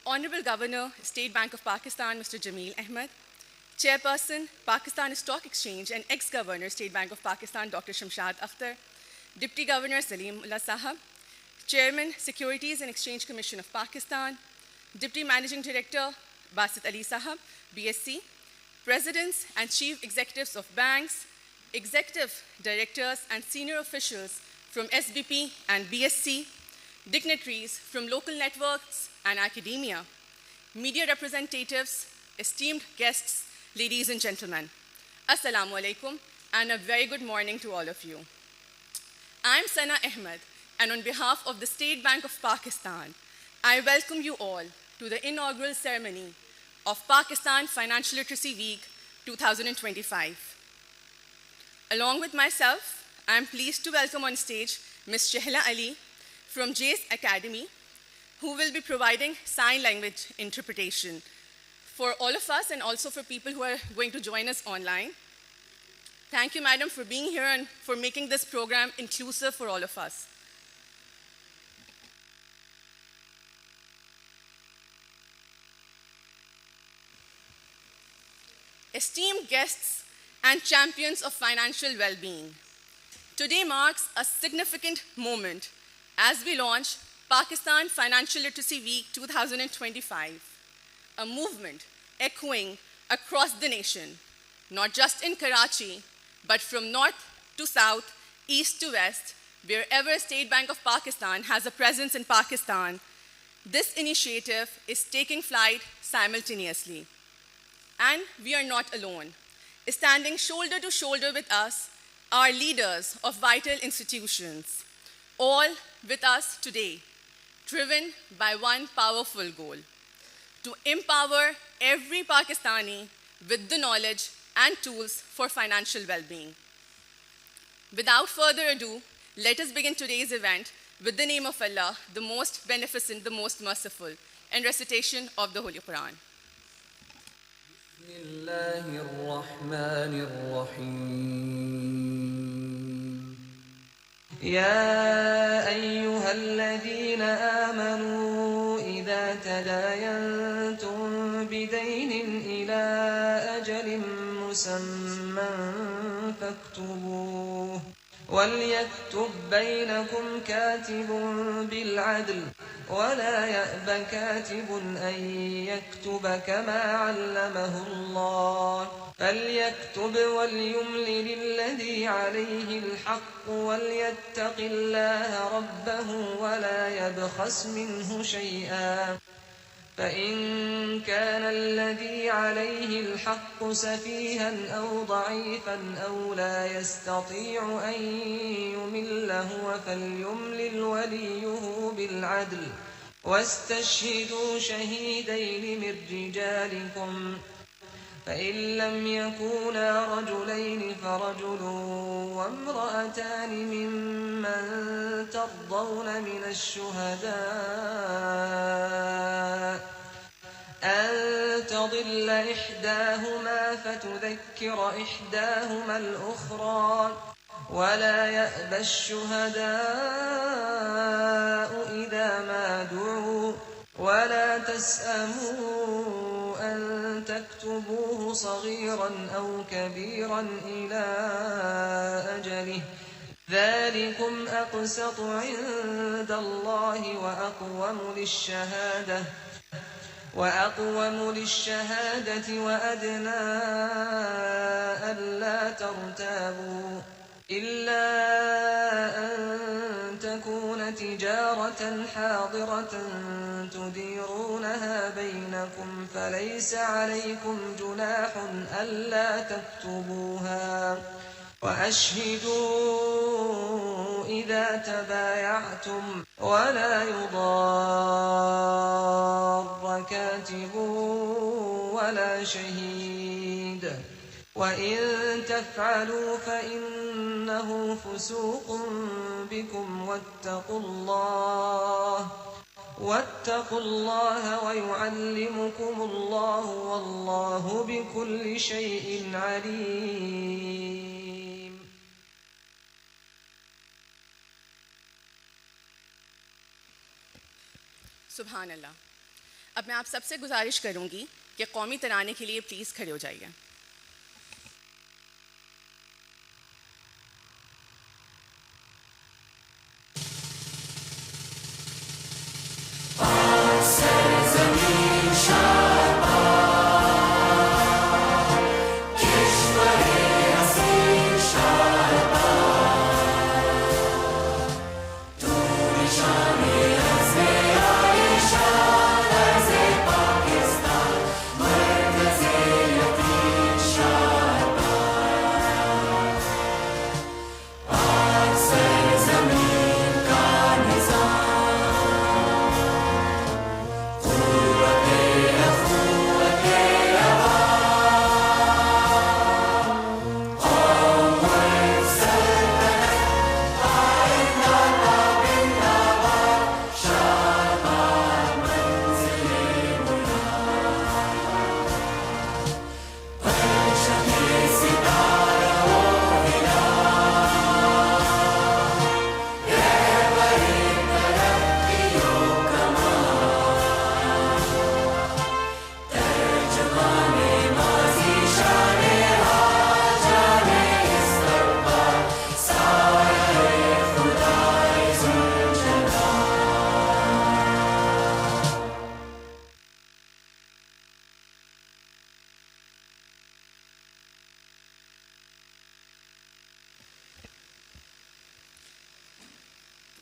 Honorable Governor, State Bank of Pakistan, Mr. Jameel Ahmed, Chairperson, Pakistan Stock Exchange and ex-Governor, State Bank of Pakistan, Dr. Shamshad Akhtar, Deputy Governor Salim Ullah Sahab, Chairman, Securities and Exchange Commission of Pakistan, Deputy Managing Director, Basit Ali Sahab, BSc, Presidents and Chief Executives of banks, Executive Directors and senior officials from SBP and BSc, dignitaries from local networks and academia, media representatives, esteemed guests, ladies and gentlemen, Assalamu alaikum, and a very good morning to all of you. I'm Sana Ahmed, and on behalf of the State Bank of Pakistan, I welcome you all to the inaugural ceremony of Pakistan Financial Literacy Week 2025. Along with myself, I'm pleased to welcome on stage Ms. Shehla Ali from JACE Academy, who will be providing sign language interpretation for all of us and also for people who are going to join us online. Thank you, madam, for being here and for making this program inclusive for all of us. Esteemed guests and champions of financial well-being, today marks a significant moment as we launch Pakistan Financial Literacy Week 2025, a movement echoing across the nation, not just in Karachi, but from north to south, east to west, wherever State Bank of Pakistan has a presence in Pakistan. This initiative is taking flight simultaneously. And we are not alone. Standing shoulder to shoulder with us are leaders of vital institutions, all with us today, driven by one powerful goal: to empower every Pakistani with the knowledge and tools for financial well-being. Without further ado, let us begin today's event with the name of Allah, the most beneficent, the most merciful, and recitation of the Holy Quran. بسم الله الرحمن الرحيم يا أيها الذين آمنوا إذا تداينتم بدين إلى أجل مسمى فاكتبوه وليكتب بينكم كاتب بالعدل ولا يأب كاتب أن يكتب كما علمه الله فليكتب وليملل الذي عليه الحق وليتق الله ربه ولا يبخس منه شيئا فإن كان الذي عليه الحق سفيها أو ضعيفا أو لا يستطيع أن يمل هو فليملل وليه بالعدل واستشهدوا شهيدين من رجالكم فإن لم يكونا رجلين فرجل وامرأتان ممن ترضون من الشهداء أن تضل إحداهما فتذكر إحداهما الأخرى ولا يأبى الشهداء إذا ما دعوا ولا تسأموا أن تكتبوه صغيرا أو كبيرا إلى أجله ذلكم أقسط عند الله وأقوم للشهادة وأدنى ألا ترتابوا إلا أن تكون تجارة حاضرة تديرونها بينكم فليس عليكم جناح ألا تكتبوها وأشهدوا إذا تبايعتم ولا يضار كاتب ولا شهيد وإن تفعلوا فإنه فسوق بكم واتقوا الله ويعلمكم الله والله بكل شيء عليم. Subhanallah. اب میں آپ سب سے گزارش کروں گی کہ قومی ترانے کے لیے پلیز کھڑے ہو جائیے.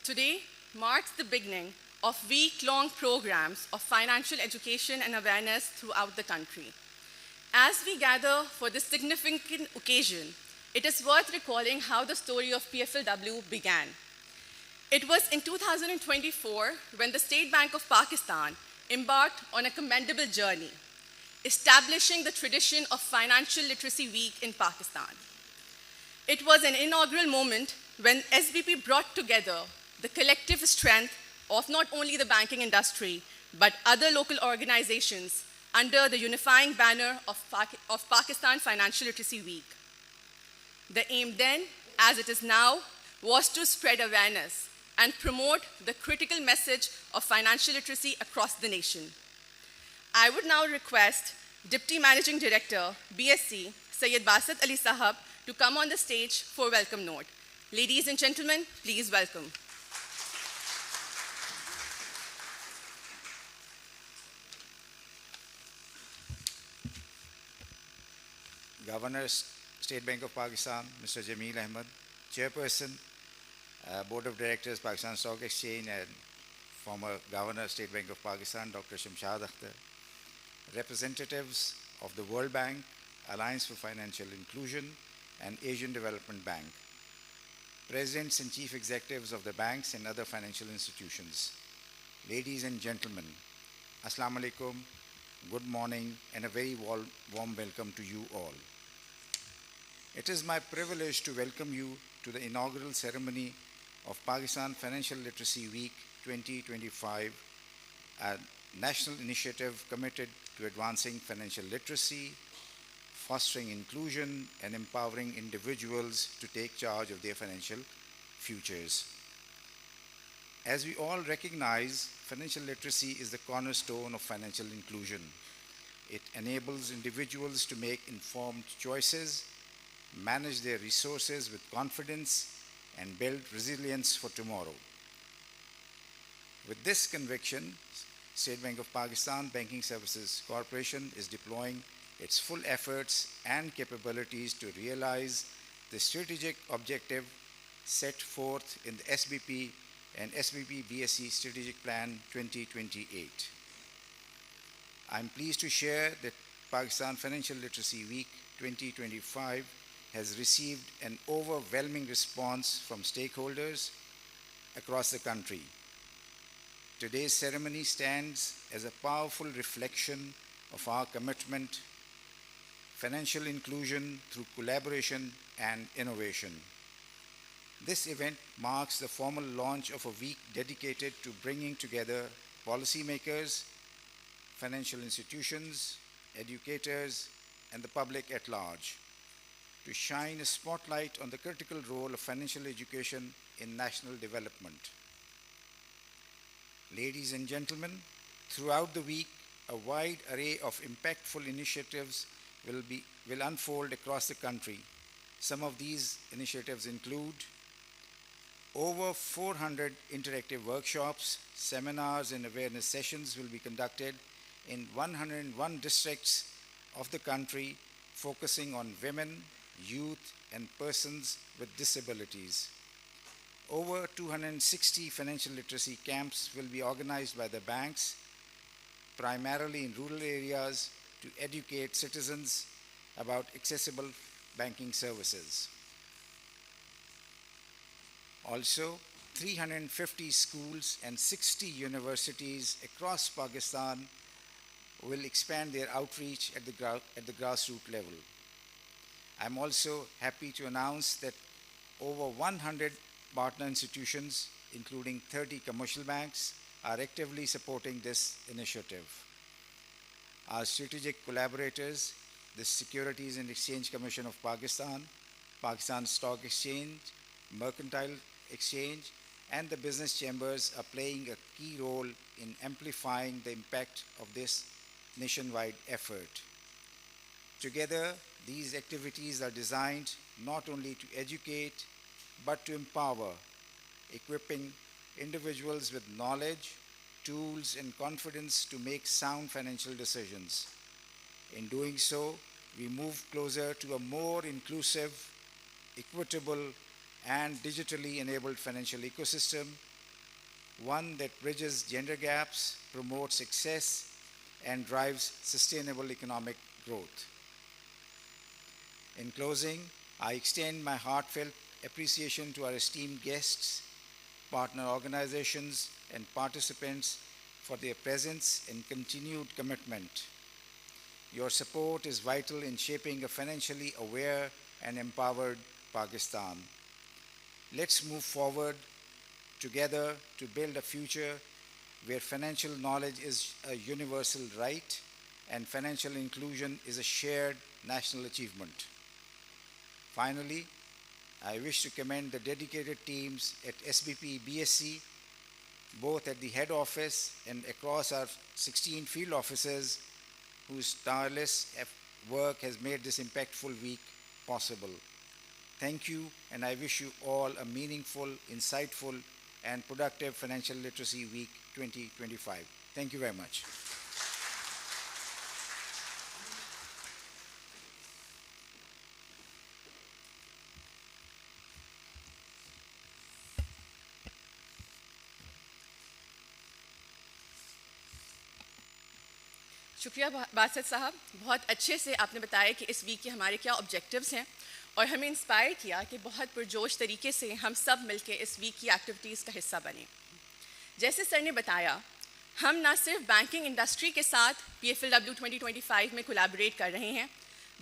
Today marks the beginning of week-long programs of financial education and awareness throughout the country. As we gather for this significant occasion, it is worth recalling how the story of PFLW began. It was in 2024 when the State Bank of Pakistan embarked on a commendable journey, establishing the tradition of Financial Literacy Week in Pakistan. It was an inaugural moment when SBP brought together the collective strength of not only the banking industry, but other local organizations under the unifying banner of Pakistan Financial Literacy Week. The aim then, as it is now, was to spread awareness and promote the critical message of financial literacy across the nation. I would now request Deputy Managing Director, BSc, Syed Basit Ali Sahab, to come on the stage for welcome note. Ladies and gentlemen, please welcome. Governor, State Bank of Pakistan, Mr. Jameel Ahmed, Chairperson, Board of Directors, Pakistan Stock Exchange, and former Governor, State Bank of Pakistan, Dr. Shamshad Akhtar, representatives of the World Bank, Alliance for Financial Inclusion, and Asian Development Bank, presidents and chief executives of the banks and other financial institutions, ladies and gentlemen, Assalamu alaikum, good morning, and a very warm welcome to you all. It is my privilege to welcome you to the inaugural ceremony of Pakistan Financial Literacy Week 2025, a national initiative committed to advancing financial literacy, fostering inclusion, and empowering individuals to take charge of their financial futures. As we all recognize, financial literacy is the cornerstone of financial inclusion. It enables individuals to make informed choices, manage their resources with confidence, and build resilience for tomorrow. With this conviction, State Bank of Pakistan Banking Services Corporation is deploying its full efforts and capabilities to realize the strategic objective set forth in the SBP and SBP BSc Strategic Plan 2028. I'm pleased to share that Pakistan Financial Literacy Week 2025 has received an overwhelming response from stakeholders across the country. Today's ceremony stands as a powerful reflection of our commitment, financial inclusion through collaboration and innovation. This event marks the formal launch of a week dedicated to bringing together policymakers, financial institutions, educators, and the public at large to shine a spotlight on the critical role of financial education in national development. Ladies and gentlemen, throughout the week, a wide array of impactful initiatives will unfold across the country. Some of these initiatives include over 400 interactive workshops, seminars, and awareness sessions will be conducted in 101 districts of the country, focusing on women, youth, and persons with disabilities. Over 260 financial literacy camps will be organized by the banks, primarily in rural areas, to educate citizens about accessible banking services. Also, 350 schools and 60 universities across Pakistan will expand their outreach at the grassroots level. I'm also happy to announce that over 100 partner institutions, including 30 commercial banks, are actively supporting this initiative. Our strategic collaborators, the Securities and Exchange Commission of Pakistan, Pakistan Stock Exchange, Mercantile Exchange, and the business chambers are playing a key role in amplifying the impact of this nationwide effort. Together, these activities are designed not only to educate, but to empower, equipping individuals with knowledge, tools, and confidence to make sound financial decisions. In doing so, we move closer to a more inclusive, equitable, and digitally enabled financial ecosystem, one that bridges gender gaps, promotes success, and drives sustainable economic growth. In closing, I extend my heartfelt appreciation to our esteemed guests, partner organizations, and participants for their presence and continued commitment. Your support is vital in shaping a financially aware and empowered Pakistan. Let's move forward together to build a future where financial knowledge is a universal right and financial inclusion is a shared national achievement. Finally, I wish to commend the dedicated teams at SBP BSc, both at the head office and across our 16 field offices, whose tireless work has made this impactful week possible. Thank you, and I wish you all a meaningful, insightful, and productive Financial Literacy Week 2025. Thank you very much. شکریہ باسط صاحب، بہت اچھے سے آپ نے بتایا کہ اس week کے ہمارے کیا آبجیکٹیوز ہیں، اور ہمیں انسپائر کیا کہ بہت پرجوش طریقے سے ہم سب مل کے اس ویک کی ایکٹیویٹیز کا حصہ بنیں. جیسے سر نے بتایا، ہم نہ صرف بینکنگ انڈسٹری کے ساتھ PFLW 2025 میں کولیبریٹ کر رہے ہیں،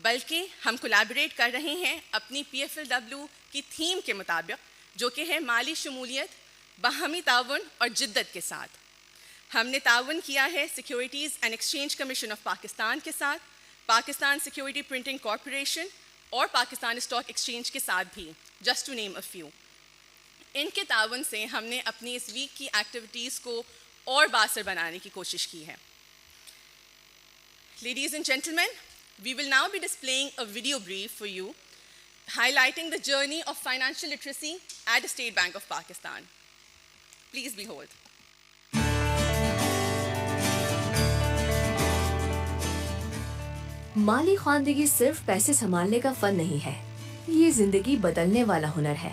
بلکہ ہم کولیبریٹ کر رہے ہیں اپنی PFLW کی تھیم کے مطابق، جو کہ ہے مالی شمولیت، باہمی تعاون اور جدت کے ساتھ. ہم نے تعاون کیا ہے securities and exchange commission of Pakistan کے ساتھ، پاکستان سیکیورٹی پرنٹنگ کارپوریشن اور پاکستان اسٹاک ایکسچینج کے ساتھ بھی، just to name a few. ان کے تعاون سے ہم نے اپنی اس ویک کی ایکٹیویٹیز کو اور بااثر بنانے کی کوشش کی ہے. Ladies and gentlemen, we will now be displaying a video brief for you highlighting the journey of financial literacy at the State Bank of Pakistan. Please behold. مالی خواندگی صرف پیسے سنبھالنے کا فن نہیں ہے، یہ زندگی بدلنے والا ہنر ہے.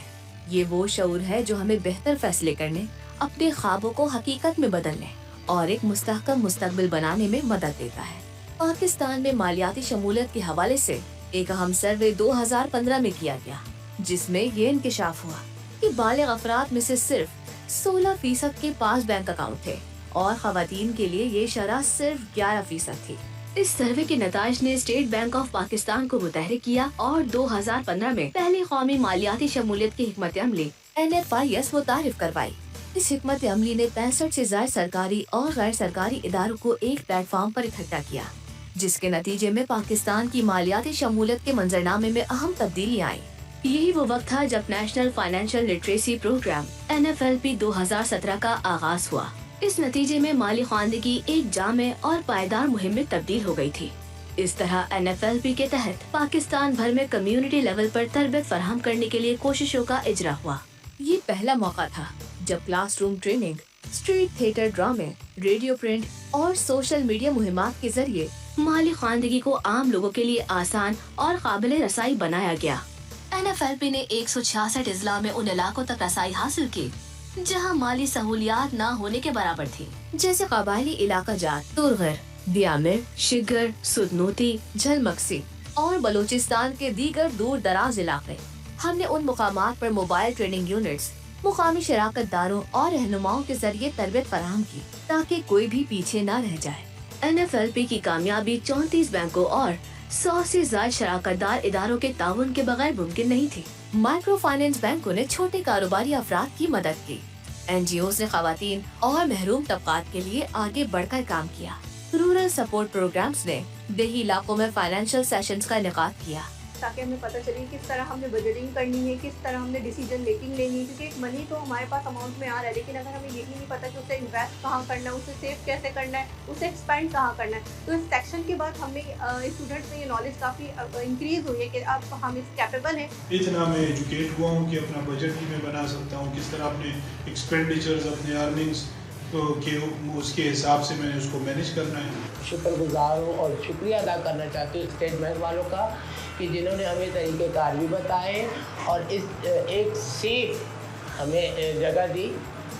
یہ وہ شعور ہے جو ہمیں بہتر فیصلے کرنے، اپنے خوابوں کو حقیقت میں بدلنے اور ایک مستحکم مستقبل بنانے میں مدد دیتا ہے. پاکستان میں مالیاتی شمولیت کے حوالے سے ایک اہم سروے 2015 میں کیا گیا، جس میں یہ انکشاف ہوا کہ بالغ افراد میں سے صرف 16% کے پاس بینک اکاؤنٹ تھے اور خواتین کے لیے یہ شرح صرف 11% تھی. اس سروے کے نتائج نے اسٹیٹ بینک آف پاکستان کو متحرک کیا اور 2015 میں پہلی قومی مالیاتی شمولیت کی حکمت عملی NFIS متعارف کروائی. اس حکمت عملی نے 65 سے زائد سرکاری اور غیر سرکاری اداروں کو ایک پلیٹ فارم پر اکٹھا کیا، جس کے نتیجے میں پاکستان کی مالیاتی شمولیت کے منظرنامے میں اہم تبدیلیاں آئیں. یہی وہ وقت تھا جب National Financial Literacy Programme NFLP 2017 کا آغاز ہوا. اس نتیجے میں مالی خواندگی ایک جامع اور پائیدار مہم میں تبدیل ہو گئی تھی۔ اس طرح NFLP کے تحت پاکستان بھر میں کمیونٹی لیول پر تربیت فراہم کرنے کے لیے کوششوں کا اجرا ہوا۔ یہ پہلا موقع تھا جب classroom training, street theatre ڈرامے، ریڈیو پرنٹ اور سوشل میڈیا مہمات کے ذریعے مالی خواندگی کو عام لوگوں کے لیے آسان اور قابل رسائی بنایا گیا۔ NFLP نے 166 اضلاع میں ان علاقوں تک رسائی حاصل کی جہاں مالی سہولیات نہ ہونے کے برابر تھی، جیسے قبائلی علاقہ جات تورغر، دیامر، شگر، سدنوتی، جھلمکسی اور بلوچستان کے دیگر دور دراز علاقے۔ ہم نے ان مقامات پر موبائل ٹریننگ یونٹس، مقامی شراکت داروں اور رہنماؤں کے ذریعے تربیت فراہم کی تاکہ کوئی بھی پیچھے نہ رہ جائے۔ NFLP کی کامیابی 34 بینکوں اور 100 سے زائد شراکت دار اداروں کے تعاون کے بغیر ممکن نہیں تھی۔ مائکرو فائنانس بینکوں نے چھوٹے کاروباری افراد کی مدد کی، NGOs نے خواتین اور محروم طبقات کے لیے آگے بڑھ کر کام کیا، رورل سپورٹ پروگرامز نے دیہی علاقوں میں فائنینشیل سیشنز کا انعقاد کیا تاکہ ہمیں پتہ چلے کس طرح ہم نے بجٹنگ کرنی ہے، کس طرح ہم نے ڈیسیجن میکنگ لینی ہے، کیونکہ منی تو ہمارے پاس اماؤنٹ میں آ رہا ہے، لیکن اگر ہمیں یہی نہیں پتہ کہ اسے انویسٹ کہاں کرنا ہے، اسے سیو کیسے کرنا ہے، اسے ایکسپینڈ کہاں کرنا ہے، تو اس سیکشن کے بعد ہمیں اسٹوڈنٹس میں یہ نالج کافی انکریز ہوئی ہے کہ اب ہم اس کیپیبل ہیں۔ اتنا میں ایجوکیٹ ہوا ہوں کہ اپنا بجٹ بھی میں بنا سکتا ہوں، کس طرح اپنے ایکسپینڈیچرز، اپنے ارننگس کہ اس کے حساب سے میں نے اس کو مینیج کرنا ہے۔ شکر گزار ہوں اور شکریہ ادا کرنا چاہتی ہوں اسٹیٹ بینک والوں کا کہ جنہوں نے ہمیں طریقہ کار بھی بتائے اور اس ایک سیف ہمیں جگہ دی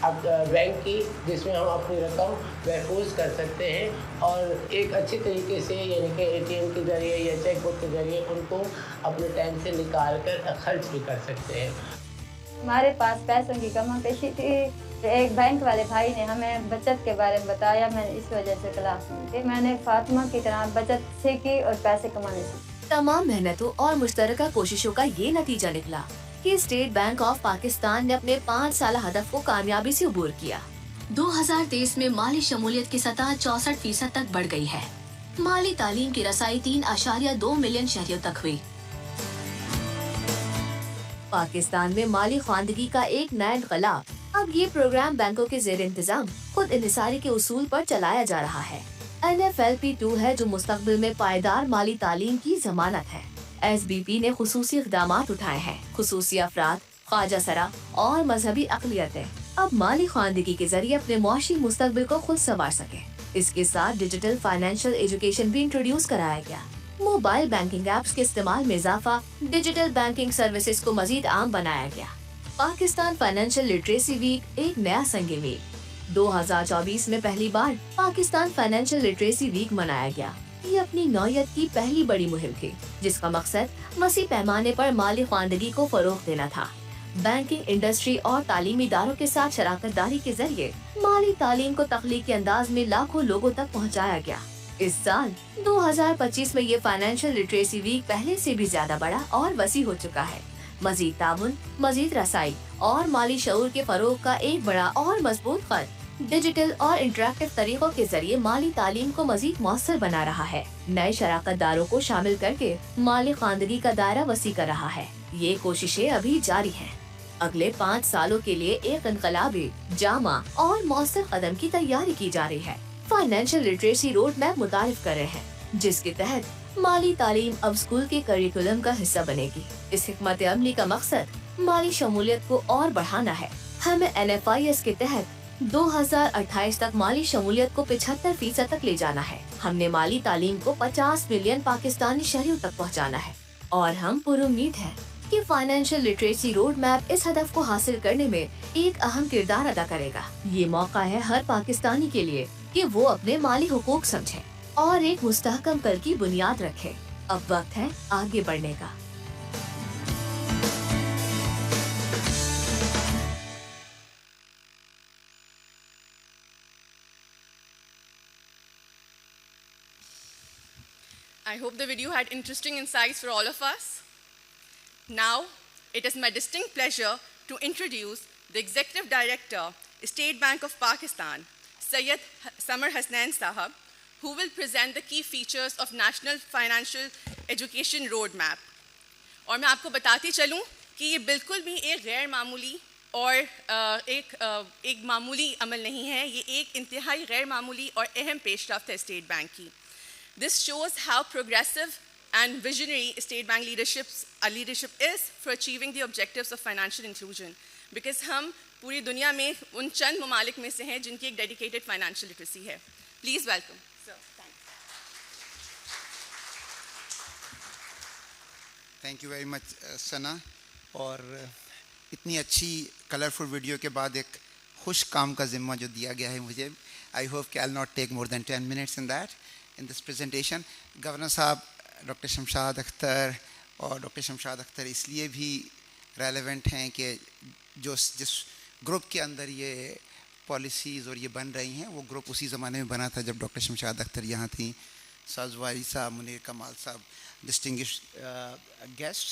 اب بینک کی، جس میں ہم اپنی رقم محفوظ کر سکتے ہیں اور ایک اچھی طریقے سے، یعنی کہ ATM کے ذریعے یا چیک بک کے ذریعے ان کو اپنے ٹائم سے نکال کر خرچ بھی کر سکتے ہیں۔ ہمارے پاس پیسوں کی کم پیشی تھی، ایک بینک والے بھائی نے ہمیں بچت کے بارے میں بتایا، میں نے اس وجہ سے کلاس لی کہ میں نے فاطمہ کی طرح بچت سیکھی اور پیسے کمانے سیکھے۔ تمام محنتوں اور مشترکہ کوششوں کا یہ نتیجہ نکلا کہ اسٹیٹ بینک آف پاکستان نے اپنے 5 سالہ ہدف کو کامیابی سے عبور کیا۔ 2023 میں مالی شمولیت کی سطح 64% تک بڑھ گئی ہے۔ مالی تعلیم کی رسائی 3.2 ملین شہریوں تک ہوئی۔ پاکستان میں مالی خواندگی کا ایک نیا انقلاب۔ اب یہ پروگرام بینکوں کے زیر انتظام خود انحصاری کے اصول پر چلایا جا رہا ہے۔ NFLP2 ہے جو مستقبل میں پائیدار مالی تعلیم کی ضمانت ہے۔ SBP نے خصوصی اقدامات اٹھائے ہیں۔ خصوصی افراد، خواجہ سرا اور مذہبی اقلیتیں اب مالی خواندگی کے ذریعے اپنے معاشی مستقبل کو خود سنوار سکیں۔ اس کے ساتھ ڈیجیٹل فائنینشیل ایجوکیشن بھی انٹروڈیوس کرایا گیا۔ موبائل بینکنگ ایپس کے استعمال میں اضافہ، ڈیجیٹل بینکنگ سروسز کو مزید عام بنایا گیا۔ پاکستان فائنینشیل لٹریسی ویک ایک نیا سنگ میل۔ 2024 میں پہلی بار پاکستان فائنینشیل لٹریسی ویک منایا گیا۔ یہ اپنی نوعیت کی پہلی بڑی مہم تھی جس کا مقصد وسیع پیمانے پر مالی خواندگی کو فروغ دینا تھا۔ بینکنگ انڈسٹری اور تعلیمی اداروں کے ساتھ شراکت داری کے ذریعے مالی تعلیم کو تخلیقی انداز میں لاکھوں لوگوں تک پہنچایا گیا۔ اس سال 2025 میں یہ فائنینشیل لٹریسی ویک پہلے سے بھی زیادہ بڑا اور وسیع ہو چکا ہے۔ مزید تعاون، مزید رسائی اور مالی شعور کے فروغ کا ایک بڑا اور مضبوط خط ڈیجیٹل اور انٹریکٹیو طریقوں کے ذریعے مالی تعلیم کو مزید مؤثر بنا رہا ہے۔ نئے شراکت داروں کو شامل کر کے مالی خواندگی کا دائرہ وسیع کر رہا ہے۔ یہ کوششیں ابھی جاری ہیں۔ اگلے 5 سالوں کے لیے ایک انقلابی، جامع اور مؤثر قدم کی تیاری کی جا رہی ہے۔ فائنینشیل لٹریسی روڈ میپ متعارف کر رہے ہیں جس کے تحت مالی تعلیم اب اسکول کے کریکولم کا حصہ بنے گی۔ اس حکمت عملی کا مقصد مالی شمولیت کو اور بڑھانا ہے۔ ہمیں NFIS کے تحت 2028 تک مالی شمولیت کو 75% تک لے جانا ہے۔ ہم نے مالی تعلیم کو 50 ملین پاکستانی شہریوں تک پہنچانا ہے اور ہم پر امید ہے کہ فائنینشیل لٹریسی روڈ میپ اس ہدف کو حاصل کرنے میں ایک اہم کردار ادا کرے گا۔ یہ موقع ہے ہر پاکستانی کے لیے کہ وہ اپنے مالی حقوق سمجھے اور ایک مستحکم کل کی بنیاد رکھے۔ اب وقت ہے آگے بڑھنے کا۔ I hope the video had interesting insights for all of us. Now, it is my distinct pleasure to introduce the Executive Director, State Bank of Pakistan, Syed Samar Hasnain Sahab, who will present the key features of National Financial Education Roadmap. اور میں آپ کو بتاتی چلوں کہ یہ بالکل بھی ایک غیر معمولی اور ایک معمولی عمل نہیں ہے، یہ ایک انتہائی غیر معمولی اور اہم پیش رفت ہے اسٹیٹ بینک کی. This shows how progressive and visionary State Bank leadership is for achieving the objectives of financial inclusion, because ہم پوری دنیا میں ان چند ممالک میں سے ہیں جن کی ایک ڈیڈیکیٹڈ فائنینشیل لٹریسی ہے. Please welcome. Thank you very much Sana. اور اتنی اچھی کلرفل ویڈیو کے بعد ایک خوش کام کا ذمہ جو دیا گیا ہے مجھے، آئی ہوپ کہ I will not take more than 10 minutes in this presentation. Governor صاحب ڈاکٹر شمشاد اختر، اور ڈاکٹر شمشاد اختر اس لیے بھی ریلیونٹ ہیں کہ جس گروپ کے اندر یہ پالیسیز اور یہ بن رہی ہیں وہ گروپ اسی زمانے میں بنا تھا جب ڈاکٹر شمشاد اختر یہاں تھیں. ساز واری صاحب، منیر کمال صاحب، distinguished guests.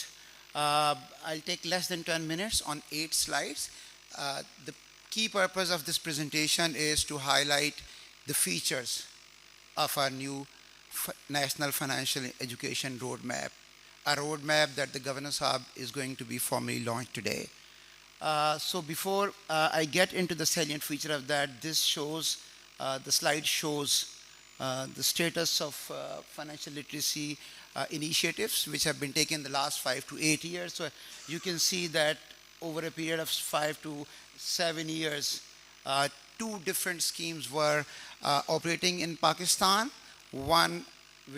I'll take less than 10 minutes on 8 slides. The key purpose of this presentation is to highlight the features of our new National Financial Education Roadmap, a roadmap that the Governor Sahab is going to be formally launched today. So before I get into the salient feature of that, the slide shows the status of financial literacy initiatives which have been taken in the last 5 to 8 years. So you can see that over a period of 5 to 7 years, 2 different schemes were operating in Pakistan. One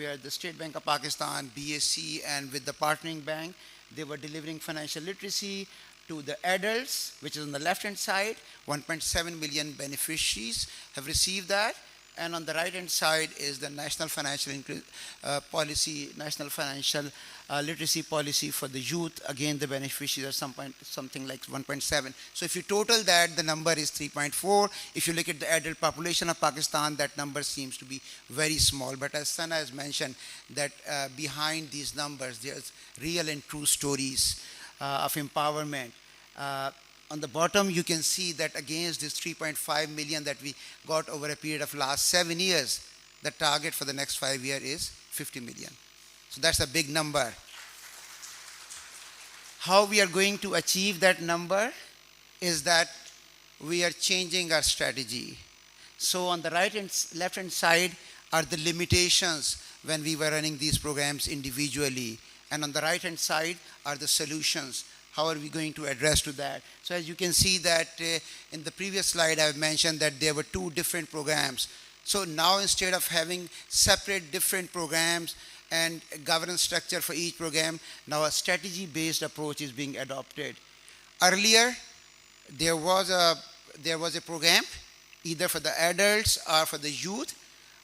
where the State Bank of Pakistan, BSC, and with the partnering bank, they were delivering financial literacy to the adults, which is on the left-hand side. 1.7 million beneficiaries have received that. And on the right-hand side is the National Financial Literacy Policy for the youth. Again, the beneficiaries are something like 1.7. So if you total that, the number is 3.4. If you look at the adult population of Pakistan, that number seems to be very small. But as Sana has mentioned, that behind these numbers, there's real and true stories of empowerment. On the bottom, you can see that against this 3.5 million that we got over a period of last 7 years, the target for the next 5 years is 50 million. So that's a big number. How we are going to achieve that number is that we are changing our strategy. So on the right and left-hand side are the limitations when we were running these programs individually. And on the right-hand side are the solutions. How are we going to address to that? So as you can see that in the previous slide, I have mentioned that there were 2 different programs. So now instead of having separate different programs and governance structure for each program, now a strategy-based approach is being adopted. Earlier, there was a program either for the adults or for the youth,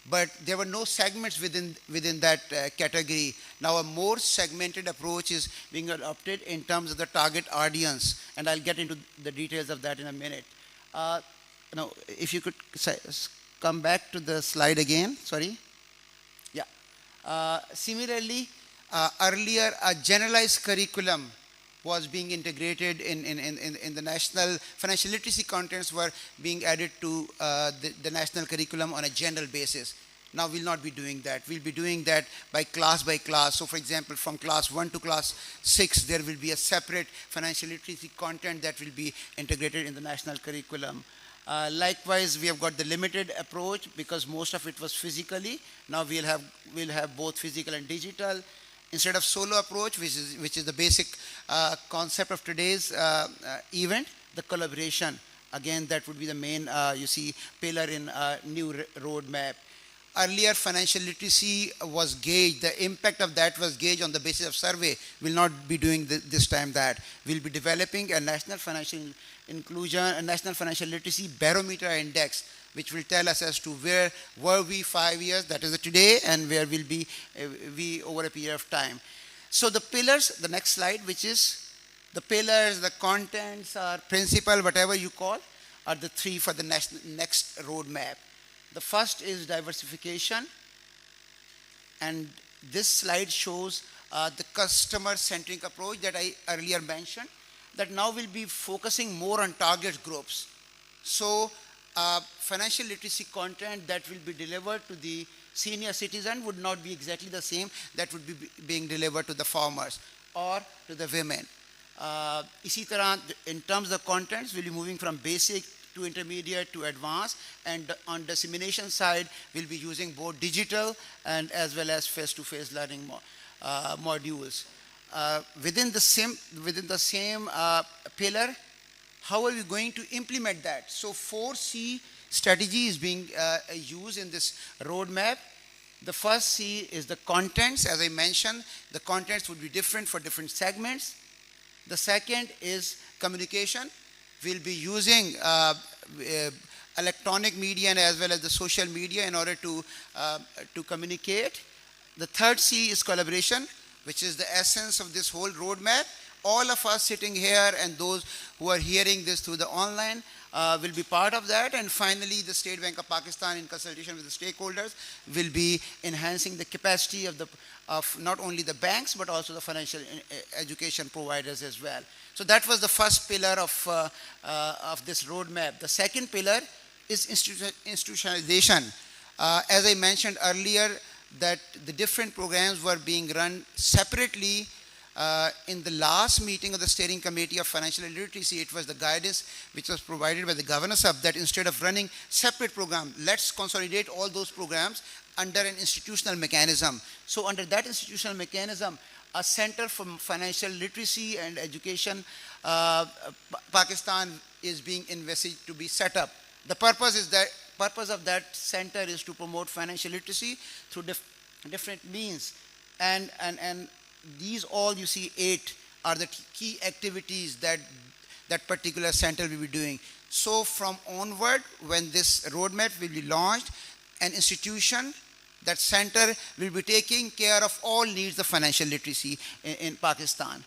but there were no segments within that category. Now a more segmented approach is being adopted in terms of the target audience, and I'll get into the details of that in a minute. Now, if you could come back to the slide again, sorry. Yeah. Similarly, earlier a generalized curriculum was being integrated in the national financial literacy contents were being added to the national curriculum on a general basis. Now we'll not be doing that. We'll be doing that by class. So for example, from class 1 to class 6, there will be a separate financial literacy content that will be integrated in the national curriculum. Likewise, we have got the limited approach because most of it was physically. Now we'll have both physical and digital. Instead of solo approach, which is the basic concept of today's event, the collaboration. Again, that would be the main, pillar in new roadmap. Earlier, financial literacy was gauged. The impact of that was gauged on the basis of survey. We'll not be doing this time that. We'll be developing a national financial inclusion, a national financial literacy barometer index, which will tell us as to where were we 5 years, that is today, and where will be we over a period of time. So the pillars, the next slide, which is the pillars, the contents, or principle, whatever you call, are the 3 for the next roadmap. The first is diversification, and this slide shows the customer-centric approach that I earlier mentioned, that now will be focusing more on target groups. So financial literacy content that will be delivered to the senior citizen would not be exactly the same that would be being delivered to the farmers or to the women. اسی طرح in terms of contents, we'll be moving from basic to intermediate to advanced, and on dissemination side, we'll be using both digital and as well as face-to-face learning modules. Within the same pillar, how are we going to implement that? So 4C strategy is being used in this roadmap. The first C is the contents. As I mentioned, the contents would be different for different segments. The second is communication. We'll be using electronic media and as well as the social media in order to communicate. The third C is collaboration, which is the essence of this whole roadmap. All of us sitting here and those who are hearing this through the online will be part of that. And finally, the State Bank of Pakistan, in consultation with the stakeholders, will be enhancing the capacity of not only the banks but also the financial education providers as well. So that was the first pillar of this roadmap. The second pillar is institutionalization. As I mentioned earlier, that the different programs were being run separately. In the last meeting of the Steering Committee of Financial Literacy, it was the guidance which was provided by the Governor Sahab that instead of running separate programs, let's consolidate all those programs under an institutional mechanism. So under that institutional mechanism, a Center for Financial Literacy and Education, Pakistan, is being invested to be set up. The purpose of that center is to promote financial literacy through different means. And these all, you see, 8 are the key activities that particular center will be doing. So from onward, when this roadmap will be launched, an institution, that center will be taking care of all needs of financial literacy in Pakistan.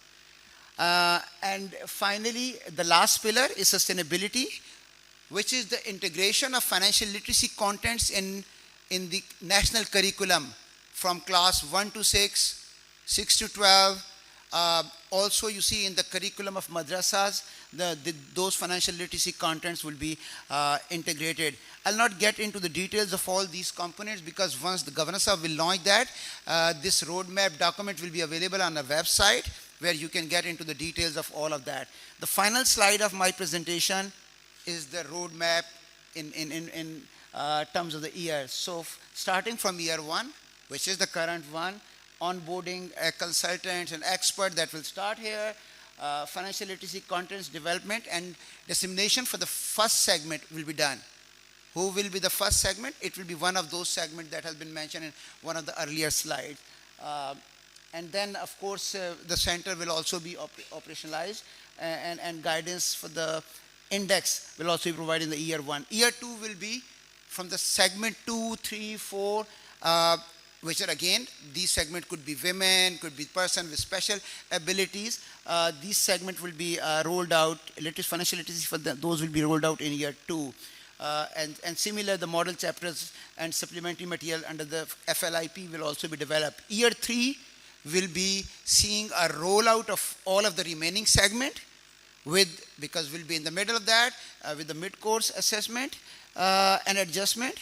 And finally, the last pillar is sustainability, which is the integration of financial literacy contents in the national curriculum from class 1 to 6, 6 to 12. Also, you see in the curriculum of madrasas, those financial literacy contents will be integrated. I'll not get into the details of all these components because once the Governor Sahab will launch that, this roadmap document will be available on the website where you can get into the details of all of that. The final slide of my presentation is the roadmap in terms of the years. So starting from year 1, which is the current one, onboarding a consultant and expert that will start here, financial literacy contents development and dissemination for the first segment will be done. Who will be the first segment? It will be one of those segments that has been mentioned in one of the earlier slides. And then, of course, the center will also be operationalized and guidance for the index will also be provided in the year 1. Year 2 will be from the segment 2, 3, 4, which are again, these segments could be women, could be person with special abilities. These segments will be rolled out, financial literacy for those will be rolled out in year 2. And similar, the model chapters and supplementary material under the FLIP will also be developed. Year 3 will be seeing a rollout of all of the remaining segment because we'll be in the middle of that with the mid-course assessment and adjustment.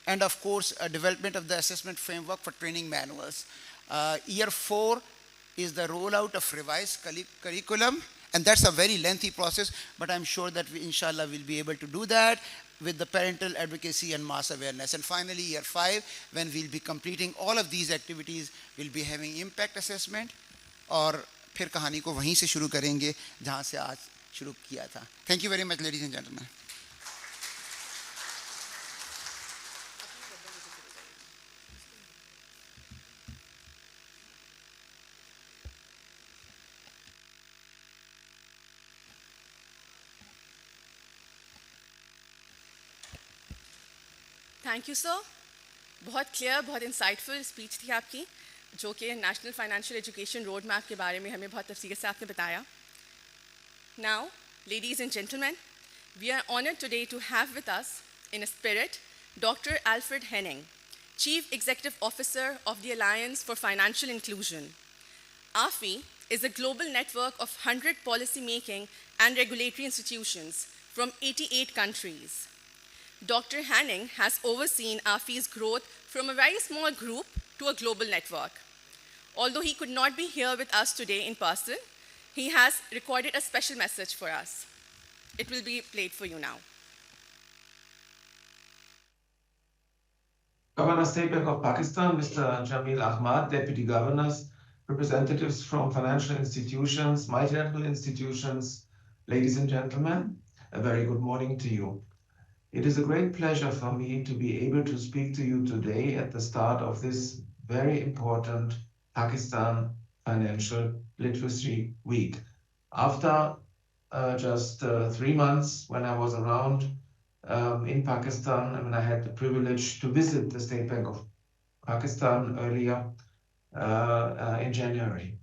And of course, a development of the assessment framework for training manuals. Year 4 is the rollout of revised curriculum, and that's a very lengthy process, but I'm sure that we, inshallah, will be able to do that with the parental advocacy and mass awareness. And finally, year 5, when we'll be completing all of these activities, we'll be having impact assessment, और फिर कहानी को वहीं से शुरू करेंगे जहाँ से आज शुरू किया था. Thank you very much, ladies and gentlemen. Thank you sir. बहुत क्लियर, बहुत इंसाइटफुल स्पीच थी आपकी, जो कि national financial education road map के बारे में हमें बहुत तफसील से आपने बताया. Now, ladies and gentleman, we are honoured today to have with us in a spirit Dr. Alfred Henning, Chief Executive Officer of the Alliance for Financial Inclusion. AFI is a global network of 100 policy-making and regulatory institutions from 88 countries. Dr. Henning has overseen AFI's growth from a very small group to a global network. Although he could not be here with us today in person, He has recorded a special message for us. It will be played for you now. Governor, State Bank of Pakistan, Mr. Jameel Ahmad, Deputy Governors, representatives from financial institutions, multilateral institutions, ladies and gentlemen, a very good morning to you. It is a great pleasure for me to be able to speak to you today at the start of this very important Pakistan Financial Literacy Week. After just 3 months when I was around in Pakistan, and I had the privilege to visit the State Bank of Pakistan earlier in January.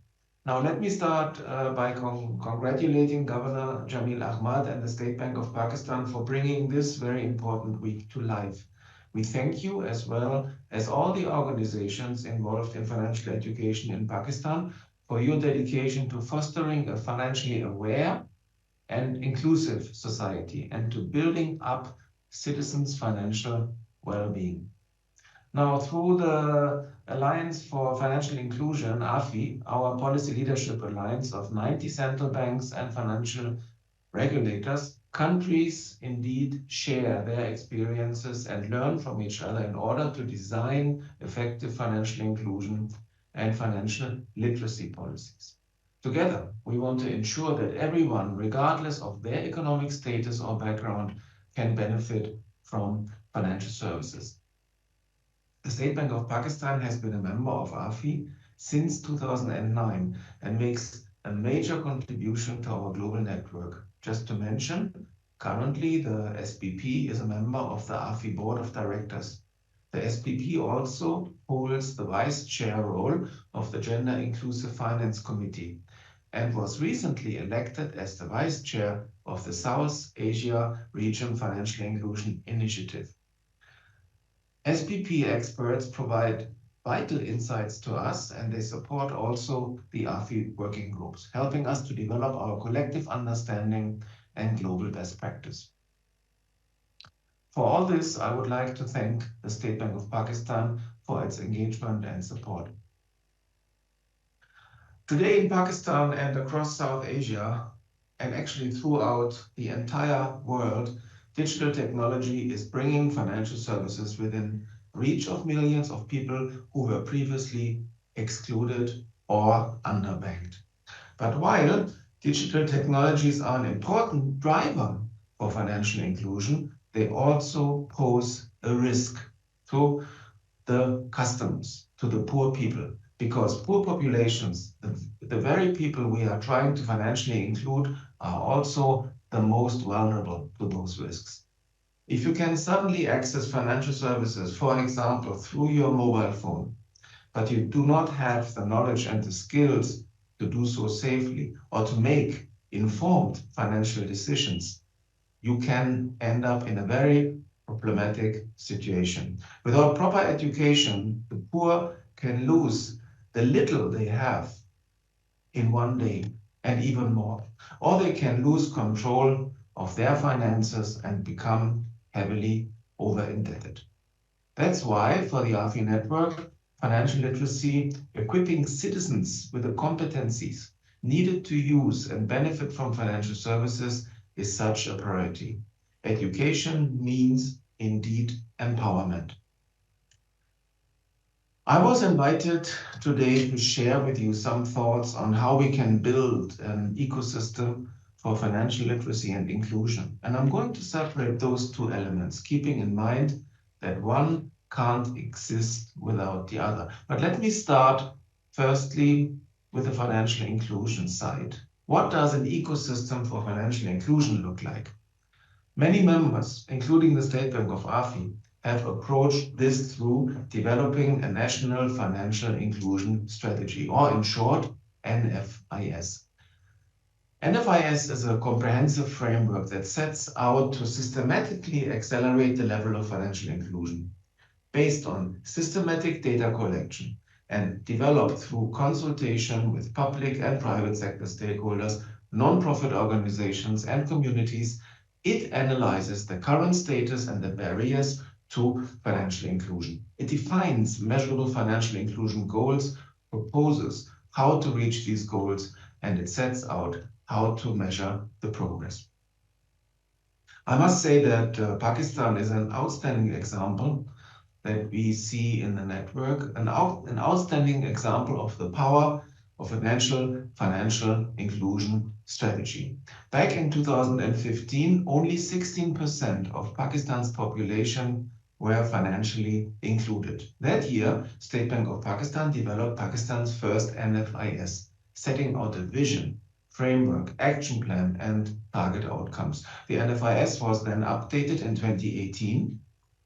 Now let me start by congratulating Governor Jameel Ahmad and the State Bank of Pakistan for bringing this very important week to life. We thank you as well as all the organizations involved in financial education in Pakistan for your dedication to fostering a financially aware and inclusive society and to building up citizens' financial well-being. Now, through the Alliance for Financial Inclusion, AFI, our policy leadership alliance of 90 central banks and financial regulators, countries indeed share their experiences and learn from each other in order to design effective financial inclusion and financial literacy policies. Together, we want to ensure that everyone, regardless of their economic status or background, can benefit from financial services. The State Bank of Pakistan has been a member of AFI since 2009 and makes a major contribution to our global network. Just to mention, currently the SBP is a member of the AFI Board of Directors. The SBP also holds the vice chair role of the Gender Inclusive Finance Committee and was recently elected as the vice chair of the South Asia Region Financial Inclusion Initiative. SBP experts provide vital insights to us, and they support also the AFI working groups, helping us to develop our collective understanding and global best practice. For all this, I would like to thank the State Bank of Pakistan for its engagement and support. Today in Pakistan and across South Asia, and actually throughout the entire world, digital technology is bringing financial services within reach of millions of people who were previously excluded or underbanked. But while digital technologies are an important driver for financial inclusion, they also pose a risk to the customers, to the poor people, because poor populations, the very people we are trying to financially include, are also the most vulnerable to those risks. If you can suddenly access financial services, for example, through your mobile phone, but you do not have the knowledge and the skills to do so safely or to make informed financial decisions, you can end up in a very problematic situation. Without proper education, the poor can lose the little they have in one day and even more, or they can lose control of their finances and become heavily over-indebted. That's why for the AFI network, financial literacy, equipping citizens with the competencies needed to use and benefit from financial services is such a priority. Education means indeed empowerment. I was invited today to share with you some thoughts on how we can build an ecosystem for financial literacy and inclusion. And I'm going to separate those two elements, keeping in mind that one can't exist without the other. But let me start firstly with the financial inclusion side. What does an ecosystem for financial inclusion look like? Many members, including the State Bank of AFI, have approached this through developing a national financial inclusion strategy, or in short, NFIS. NFIS is a comprehensive framework that sets out to systematically accelerate the level of financial inclusion based on systematic data collection and developed through consultation with public and private sector stakeholders, non-profit organizations, and communities. It analyzes the current status and the barriers to financial inclusion. It defines measurable financial inclusion goals, proposes how to reach these goals, and it sets out how to measure the progress. I must say that Pakistan is an outstanding example that we see in the network, an outstanding example of the power of a national financial inclusion strategy. Back in 2015, only 16% of Pakistan's population were financially included. That year, State Bank of Pakistan developed Pakistan's first NFIS, setting out a vision, framework, action plan, and target outcomes. The NFIS was then updated in 2018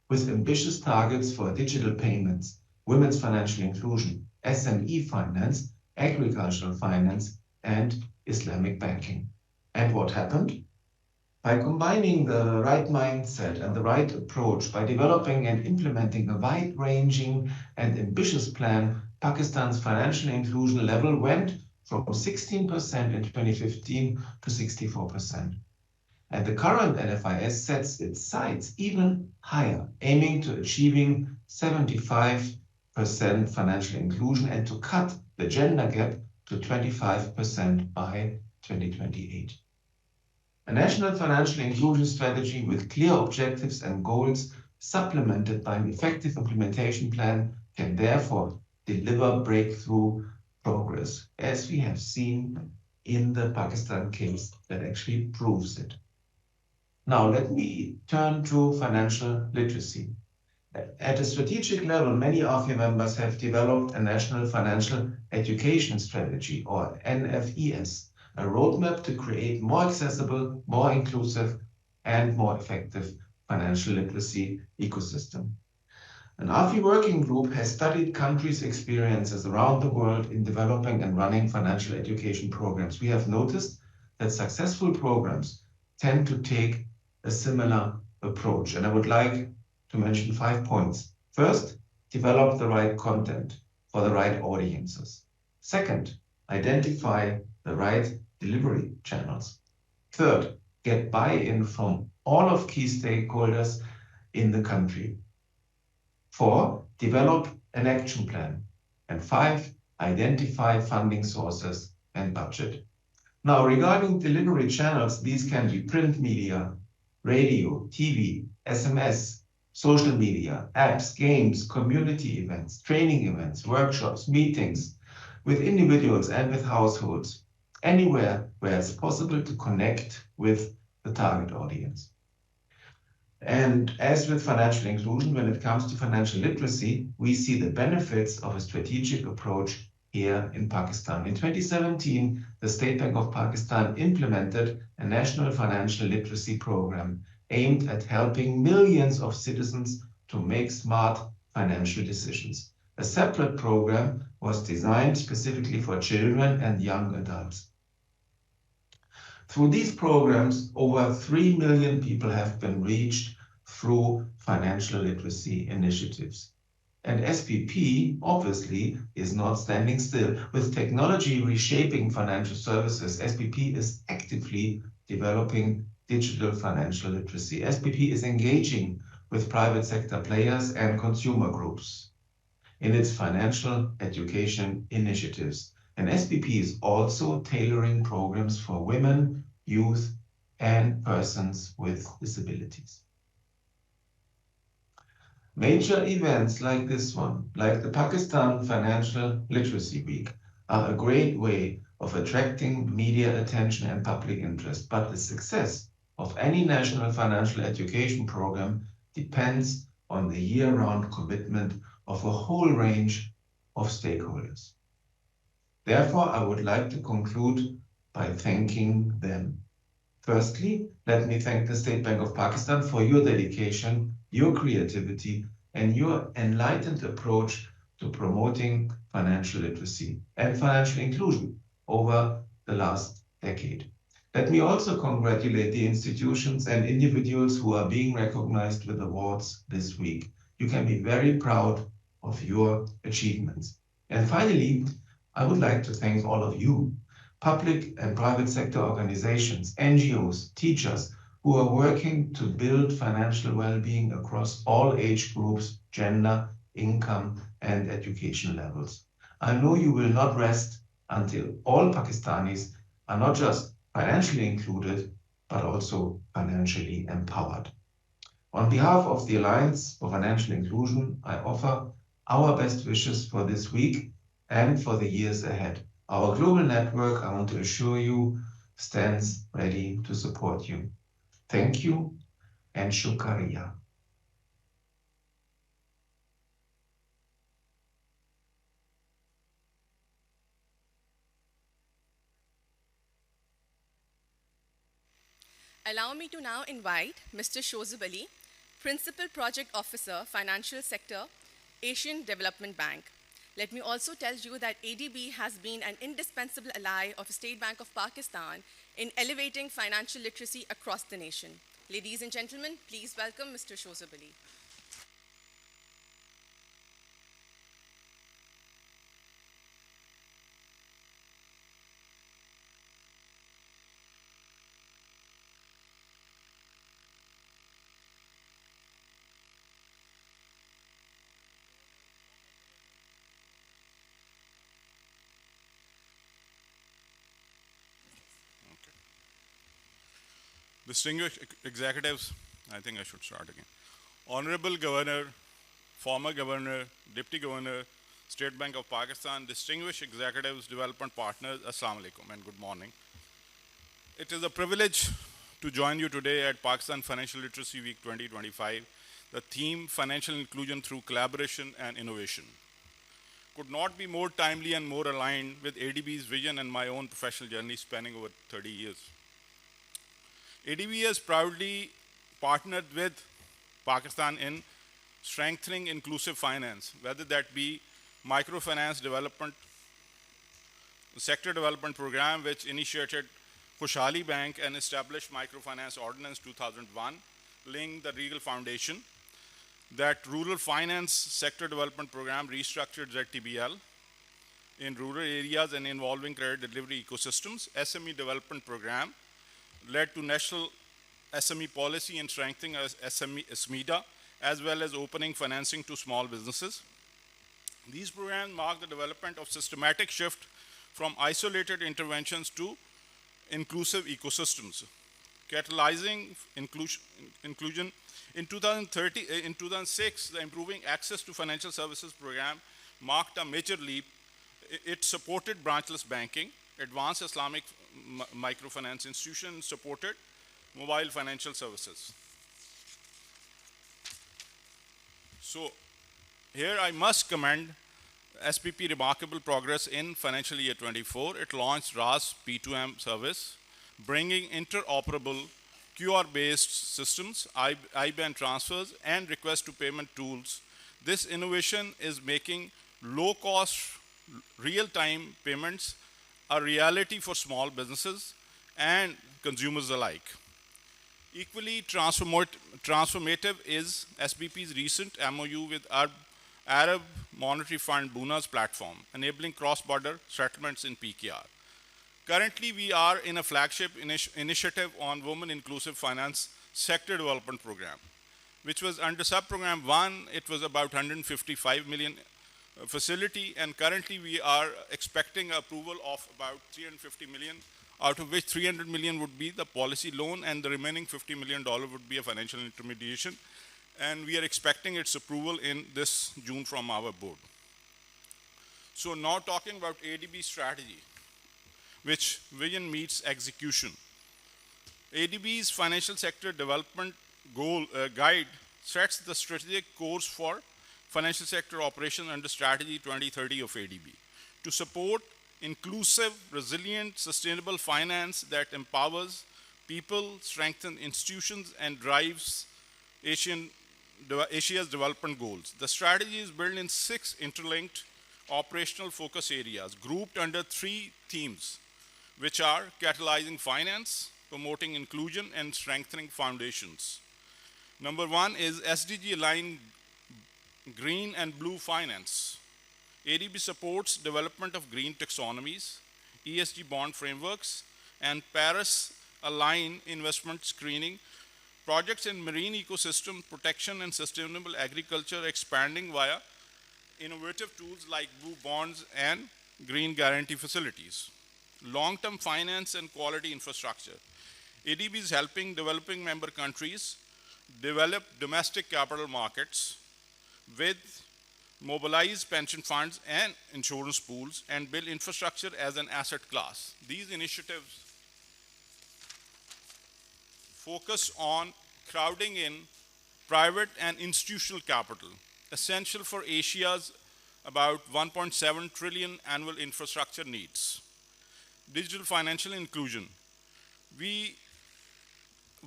with ambitious targets for digital payments, women's financial inclusion, SME finance, agricultural finance, and Islamic banking. And what happened? By combining the right mindset and the right approach, by developing and implementing a wide-ranging and ambitious plan, Pakistan's financial inclusion level went from 16% in 2015 to 64%. And the current NFIS sets its sights even higher, aiming to achieving 75% financial inclusion and to cut the gender gap to 25% by 2028. A national financial inclusion strategy with clear objectives and goals supplemented by an effective implementation plan can therefore deliver breakthrough progress, as we have seen in the Pakistan case that actually proves it. Now, let me turn to financial literacy. At a strategic level, many of your members have developed a national financial education strategy, or NFES, a roadmap to create more accessible, more inclusive, and more effective financial literacy ecosystem. An AFI working group has studied countries' experiences around the world in developing and running financial education programs. We have noticed that successful programs tend to take a similar approach, and I would like to mention 5 points. First, develop the right content for the right audiences. Second, identify the right delivery channels. Third, get buy-in from all of key stakeholders in the country. 4, develop an action plan. And 5, identify funding sources and budget. Now, regarding delivery channels, these can be print media, radio, TV, SMS, social media, apps, games, community events, training events, workshops, meetings with individuals and with households, anywhere where it's possible to connect with the target audience. And as with financial inclusion, when it comes to financial literacy, we see the benefits of a strategic approach here in Pakistan. In 2017, the State Bank of Pakistan implemented a national financial literacy program aimed at helping millions of citizens to make smart financial decisions. A separate program was designed specifically for children and young adults. Through these programs, over 3 million people have been reached through financial literacy initiatives. And SBP, obviously, is not standing still. With technology reshaping financial services, SBP is actively developing digital financial literacy. SBP is engaging with private sector players and consumer groups in its financial education initiatives. And SBP is also tailoring programs for women, youth, and persons with disabilities. Major events like this one, like the Pakistan Financial Literacy Week, are a great way of attracting media attention and public interest. But the success of any national financial education program depends on the year-round commitment of a whole range of stakeholders. Therefore, I would like to conclude by thanking them. Firstly, let me thank the State Bank of Pakistan for your dedication, your creativity, and your enlightened approach to promoting financial literacy and financial inclusion over the last decade. Let me also congratulate the institutions and individuals who are being recognized with awards this week. You can be very proud of your achievements. And finally, I would like to thank all of you, public and private sector organizations, NGOs, teachers, who are working to build financial well-being across all age groups, gender, income, and education levels. I know you will not rest until all Pakistanis are not just financially included, but also financially empowered. On behalf of the Alliance for Financial Inclusion, I offer our best wishes for this week and for the years ahead. Our global network, I want to assure you, stands ready to support you. Thank you and shukariya. Allow me to now invite Mr. Shozib Ali, Principal Project Officer, Financial Sector, Asian Development Bank. Let me also tell you that ADB has been an indispensable ally of State Bank of Pakistan in elevating financial literacy across the nation. Ladies and gentlemen, please welcome Mr. Shozib Ali. Distinguished executives, I think I should start again. Honorable Governor, former Governor, Deputy Governor, State Bank of Pakistan, distinguished executives, development partners, Assalamu alaikum and good morning. It is a privilege to join you today at Pakistan Financial Literacy Week 2025. The theme, Financial Inclusion Through Collaboration and Innovation, could not be more timely and more aligned with ADB's vision and my own professional journey spanning over 30 years. ADB has proudly partnered with Pakistan in strengthening inclusive finance, whether that be microfinance development, sector development program, which initiated Khushhali Bank and established Microfinance Ordinance 2001, laying the legal foundation. That rural finance sector development program restructured ZTBL in rural areas and involving credit delivery ecosystems. SME development program led to national SME policy and strengthening SMEDA, as well as opening financing to small businesses. These programs mark the development of systematic shift from isolated interventions to inclusive ecosystems, catalyzing inclusion. In 2006, the Improving Access to Financial Services program marked a major leap. It supported branchless banking, advanced Islamic microfinance institutions, supported mobile financial services. So here I must commend SPP remarkable progress in financial year 24. It launched RAS P2M service, bringing interoperable QR-based systems, IBAN transfers, and request-to-payment tools. This innovation is making low-cost, real-time payments a reality for small businesses and consumers alike. Equally transformative is SBP's recent MOU with Arab Monetary Fund Buna's platform, enabling cross-border settlements in PKR. Currently, we are in a flagship initiative on Women Inclusive Finance Sector Development Program, which was under sub-program 1, it was about 155 million facility, and currently we are expecting approval of about 350 million, out of which 300 million would be the policy loan and the remaining $50 million would be a financial intermediation. And we are expecting its approval in this June from our board. So now talking about ADB strategy, which vision meets execution. ADB's financial sector development guide sets the strategic course for financial sector operation under strategy 2030 of ADB to support inclusive, resilient, sustainable finance that empowers people, strengthens institutions, and drives Asia's development goals. The strategy is built in 6 interlinked operational focus areas, grouped under 3 themes, which are catalyzing finance, promoting inclusion, and strengthening foundations. Number 1 is SDG-aligned green and blue finance. ADB supports development of green taxonomies, ESG bond frameworks, and Paris-aligned investment screening. Projects in marine ecosystem protection and sustainable agriculture expanding via innovative tools like blue bonds and green guarantee facilities, long-term finance and quality infrastructure. ADB is helping developing member countries develop domestic capital markets with mobilized pension funds and insurance pools and build infrastructure as an asset class. These initiatives focus on crowding in private and institutional capital, essential for Asia's about 1.7 trillion annual infrastructure needs. Digital financial inclusion. We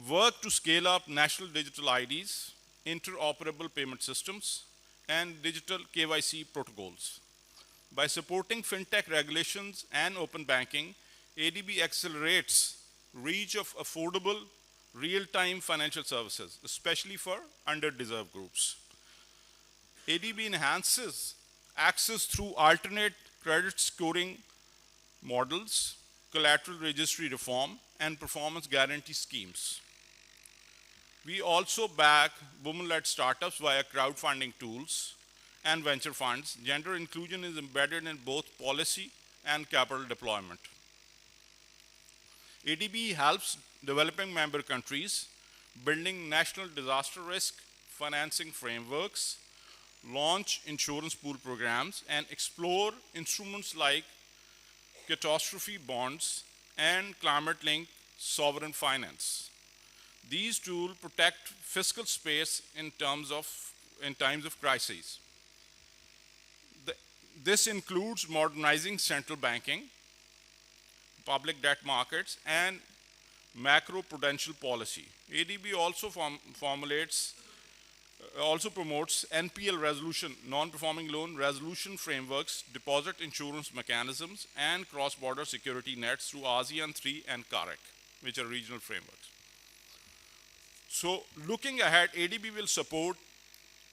work to scale up national digital IDs, interoperable payment systems, and digital KYC protocols. By supporting fintech regulations and open banking, ADB accelerates reach of affordable, real-time financial services, especially for underdeserved groups. ADB enhances access through alternate credit scoring models, collateral registry reform, and performance guarantee schemes. We also back women-led startups via crowdfunding tools and venture funds. Gender inclusion is embedded in both policy and capital deployment. ADB helps developing member countries building national disaster risk financing frameworks, launch insurance pool programs, and explore instruments like catastrophe bonds and climate-linked sovereign finance. These tools protect fiscal space in times of crises. This includes modernizing central banking, public debt markets, and macro-prudential policy. ADB also promotes NPL resolution, non-performing loan resolution frameworks, deposit insurance mechanisms, and cross-border security nets through ASEAN 3 and CAREC, which are regional frameworks. So looking ahead, ADB will support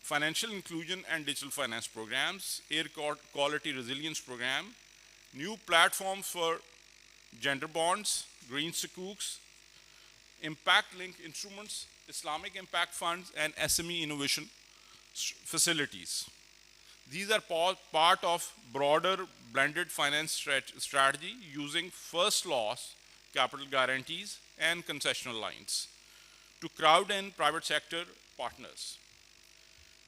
financial inclusion and digital finance programs, air quality resilience program, new platforms for gender bonds, green sukuks, impact-linked instruments, Islamic impact funds, and SME innovation facilities. These are part of broader blended finance strategy using first loss, capital guarantees, and concessional lines to crowd in private sector partners.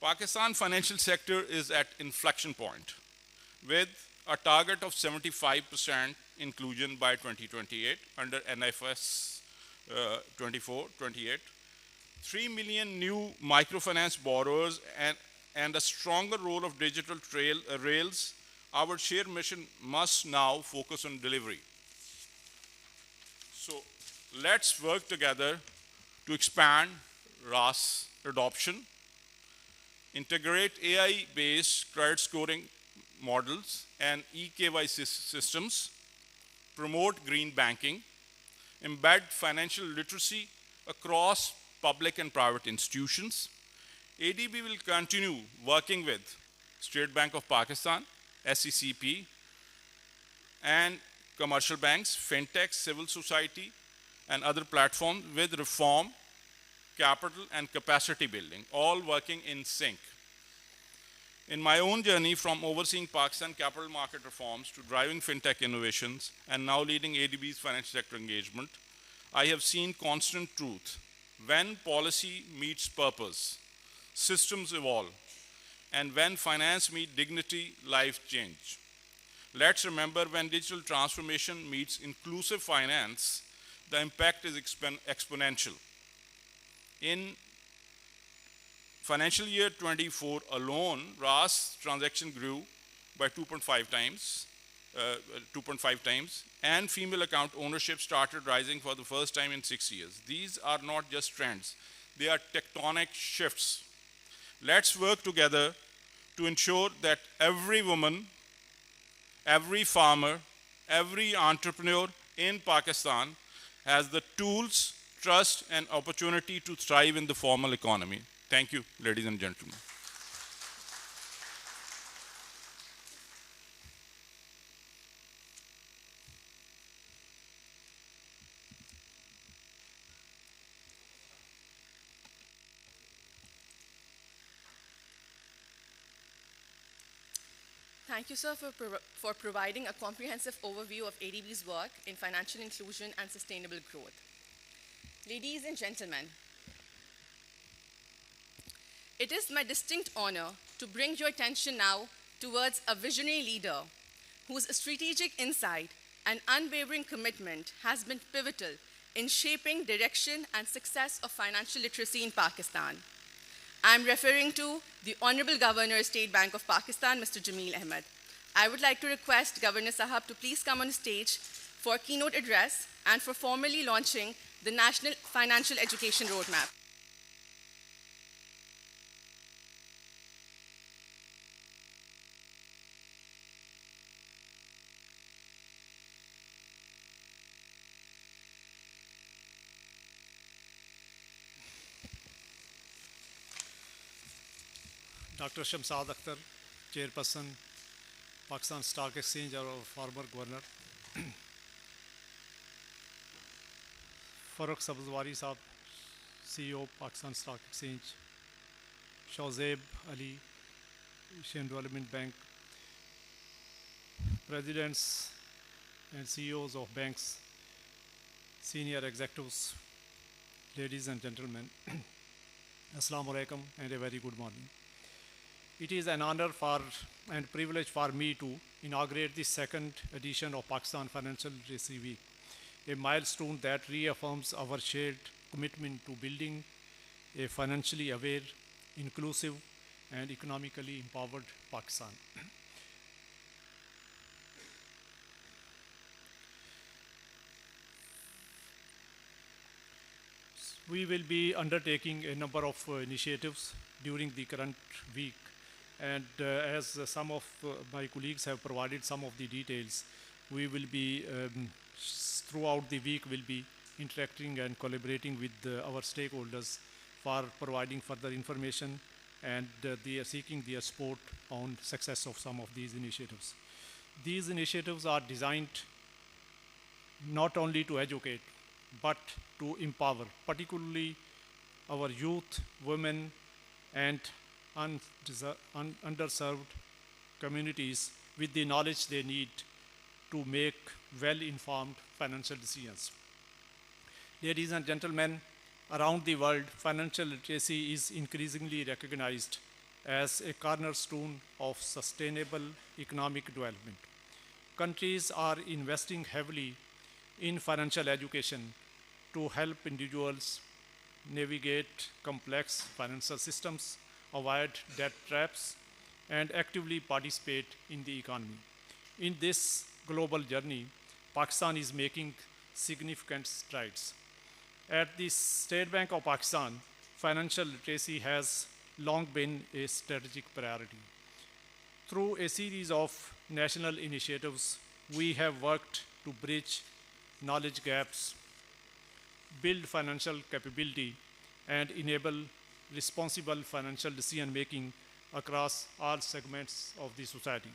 Pakistan financial sector is at inflection point with a target of 75% inclusion by 2028 under NFS 24-28. 3 million new microfinance borrowers and a stronger role of digital rails. Our shared mission must now focus on delivery. So let's work together to expand RAS adoption, integrate AI-based credit scoring models and eKYC systems, promote green banking, embed financial literacy across public and private institutions. ADB will continue working with State Bank of Pakistan, SECP, and commercial banks, fintech, civil society, and other platforms with reform, capital, and capacity building, all working in sync. In my own journey from overseeing Pakistan capital market reforms to driving fintech innovations and now leading ADB's financial sector engagement, I have seen constant truth. When policy meets purpose, systems evolve. And when finance meets dignity, life change. Let's remember, when digital transformation meets inclusive finance, the impact is exponential. In financial year 24 alone, RAS transaction grew by 2.5 times, and female account ownership started rising for the first time in 6 years. These are not just trends, they are tectonic shifts. Let's work together to ensure that every woman, every farmer, every entrepreneur in Pakistan has the tools, trust, and opportunity to thrive in the formal economy. Thank you, ladies and gentlemen. Thank you, sir, for providing a comprehensive overview of ADB's work in financial inclusion and sustainable growth. Ladies and gentlemen, it is my distinct honor to bring your attention now towards a visionary leader whose strategic insight and unwavering commitment has been pivotal in shaping direction and success of financial literacy in Pakistan. I'm referring to the Honorable Governor, State Bank of Pakistan, Mr. Jameel Ahmed. I would like to request Governor Sahab to please come on stage for a keynote address and for formally launching the National Financial Education Roadmap. Dr. Shamshad Akhtar, Chairperson, Pakistan Stock Exchange, our former Governor. Farooq Sabzwari Sahab, CEO, Pakistan Stock Exchange. Shahzeb Ali, Asian Development Bank. Presidents and CEOs of banks, senior executives, ladies and gentlemen, Assalamu alaikum and a very good morning. It is an honor and privilege for me to inaugurate the second edition of Pakistan Financial Literacy Week, a milestone that reaffirms our shared commitment to building a financially aware, inclusive, and economically empowered Pakistan. We will be undertaking a number of initiatives during the current week. And as some of my colleagues have provided some of the details, we will be, throughout the week, will be interacting and collaborating with our stakeholders for providing further information and they are seeking their support on success of some of these initiatives. These initiatives are designed not only to educate, but to empower, particularly our youth, women, and underserved communities with the knowledge they need to make well-informed financial decisions. Ladies and gentlemen, around the world, financial literacy is increasingly recognized as a cornerstone of sustainable economic development. Countries are investing heavily in financial education to help individuals navigate complex financial systems, avoid debt traps, and actively participate in the economy. In this global journey, Pakistan is making significant strides. At the State Bank of Pakistan, financial literacy has long been a strategic priority. Through a series of national initiatives, we have worked to bridge knowledge gaps, build financial capability, and enable responsible financial decision-making across all segments of the society.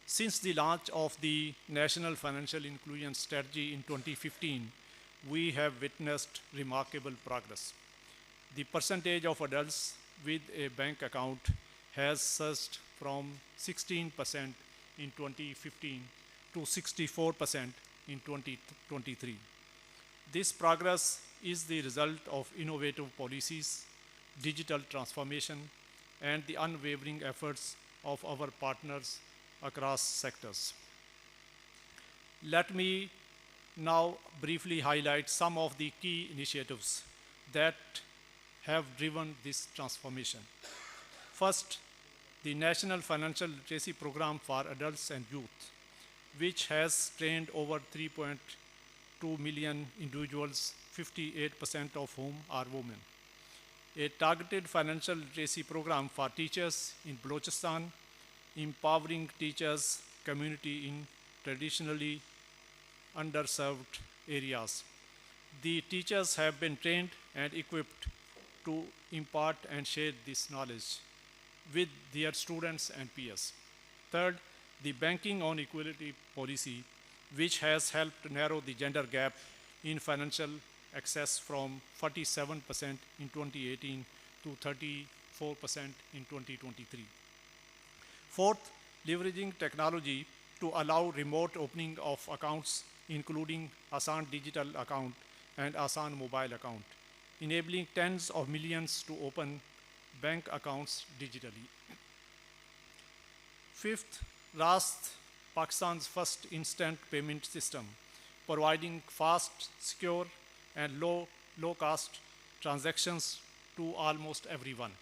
Since the launch of the National Financial Inclusion Strategy in 2015, we have witnessed remarkable progress. The percentage of adults with a bank account has surged from 16% in 2015 to 64% in 2023. This progress is the result of innovative policies, digital transformation, and the unwavering efforts of our partners across sectors. Let me now briefly highlight some of the key initiatives that have driven this transformation. First, the National Financial Literacy Program for Adults and Youth, which has trained over 3.2 million individuals, 58% of whom are women. A targeted financial literacy program for teachers in Balochistan, empowering teachers' community in traditionally underserved areas. The teachers have been trained and equipped to impart and share this knowledge with their students and peers. Third, the Banking on Equality policy, which has helped narrow the gender gap in financial access from 47% in 2018 to 34% in 2023. Fourth, leveraging technology to allow remote opening of accounts, including Asan Digital Account and Asan Mobile Account, enabling tens of millions to open bank accounts digitally. Fifth, Rast, Pakistan's first instant payment system, providing fast, secure, and low-cost transactions to almost everyone.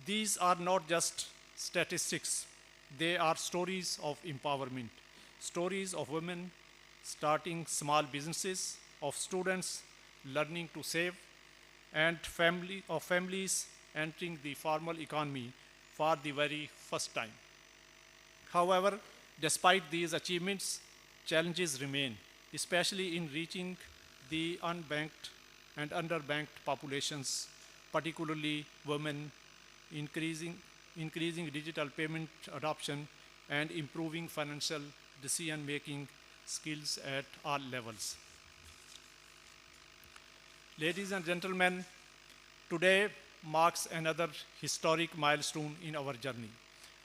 These are not just statistics, they are stories of empowerment, stories of women starting small businesses, of students learning to save, and families entering the formal economy for the very first time. However, despite these achievements, challenges remain, especially in reaching the unbanked and underbanked populations, particularly women, increasing digital payment adoption, and improving financial decision-making skills at all levels. Ladies and gentlemen, today marks another historic milestone in our journey.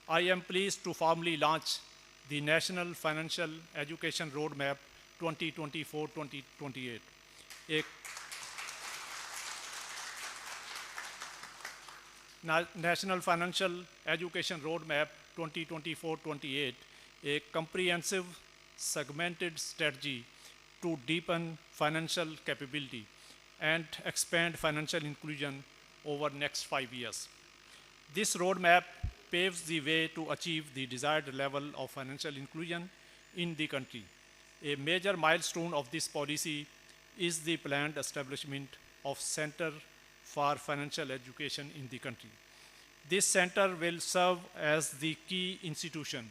I am pleased to formally launch the National Financial Education Roadmap 2024-2028, a National Financial Education Roadmap 2024-28, a comprehensive, segmented strategy to deepen financial capability and expand financial inclusion over the next 5 years. This roadmap paves the way to achieve the desired level of financial inclusion in the country. A major milestone of this policy is the planned establishment of Center for Financial Education in the country. This center will serve as the key institution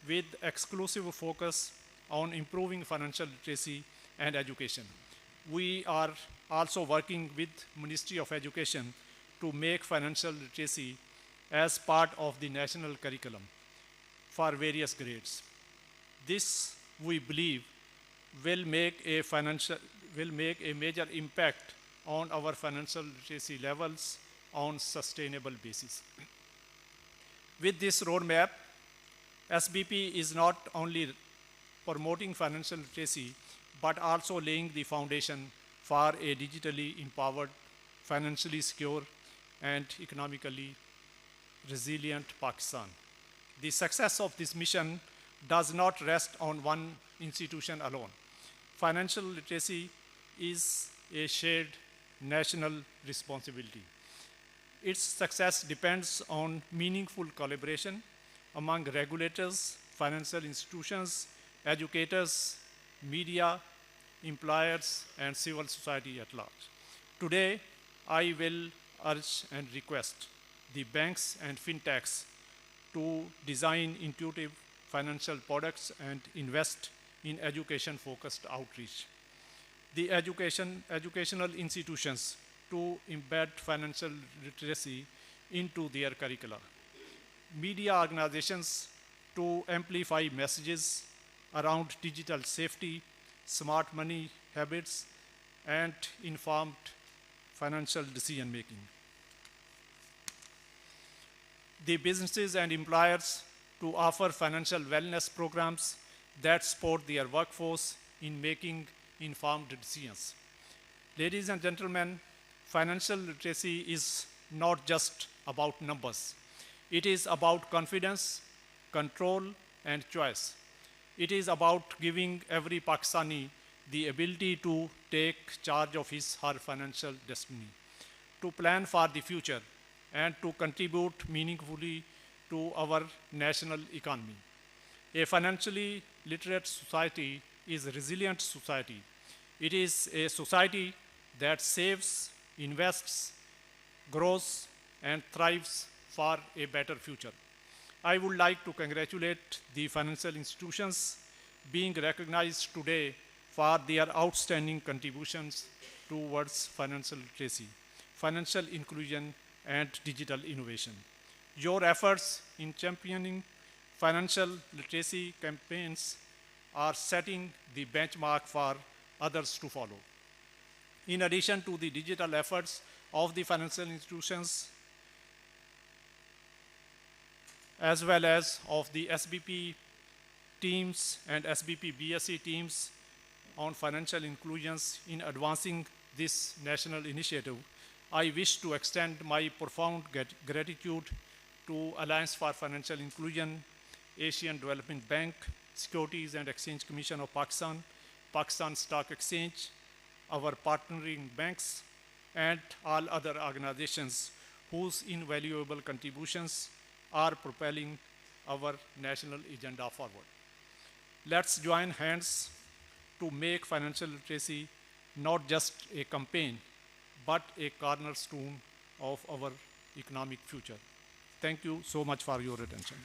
with exclusive focus on improving financial literacy and education. We are also working with Ministry of Education to make financial literacy as part of the national curriculum for various grades. This, we believe, will make a major impact on our financial literacy levels on sustainable basis. With this roadmap, SBP is not only promoting financial literacy, but also laying the foundation for a digitally empowered, financially secure, and economically resilient Pakistan. The success of this mission does not rest on one institution alone. Financial literacy is a shared national responsibility. Its success depends on meaningful collaboration among regulators, financial institutions, educators, media, employers, and civil society at large. Today, I will urge and request the banks and fintechs to design intuitive financial products and invest in education-focused outreach. The educational institutions to embed financial literacy into their curricula. Media organizations to amplify messages around digital safety, smart money habits, and informed financial decision-making. The businesses and employers to offer financial wellness programs that support their workforce in making informed decisions. Ladies and gentlemen, financial literacy is not just about numbers. It is about confidence, control, and choice. It is about giving every Pakistani the ability to take charge of his or her financial destiny, to plan for the future, and to contribute meaningfully to our national economy. A financially literate society is a resilient society. It is a society that saves, invests, grows, and thrives for a better future. I would like to congratulate the financial institutions being recognized today for their outstanding contributions towards financial literacy, financial inclusion, and digital innovation. Your efforts in championing financial literacy campaigns are setting the benchmark for others to follow. In addition to the digital efforts of the financial institutions, as well as of the SBP teams and SBP BSc teams on financial inclusions in advancing this national initiative, I wish to extend my profound gratitude to Alliance for Financial Inclusion, Asian Development Bank, Securities and Exchange Commission of Pakistan, Pakistan Stock Exchange, our partnering banks, and all other organizations whose invaluable contributions are propelling our national agenda forward. Let's join hands to make financial literacy not just a campaign, but a cornerstone of our economic future. Thank you so much for your attention.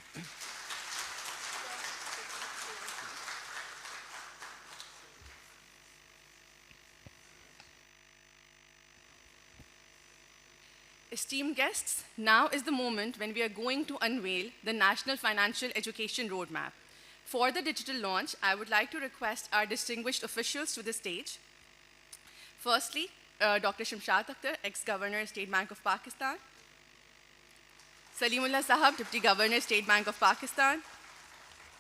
Esteemed guests, now is the moment when we are going to unveil the National Financial Education Roadmap. For the digital launch, I would like to request our distinguished officials to the stage. Firstly, Dr. Shamshad Akhtar, ex-Governor, State Bank of Pakistan. Salimullah Sahab, Deputy Governor, State Bank of Pakistan.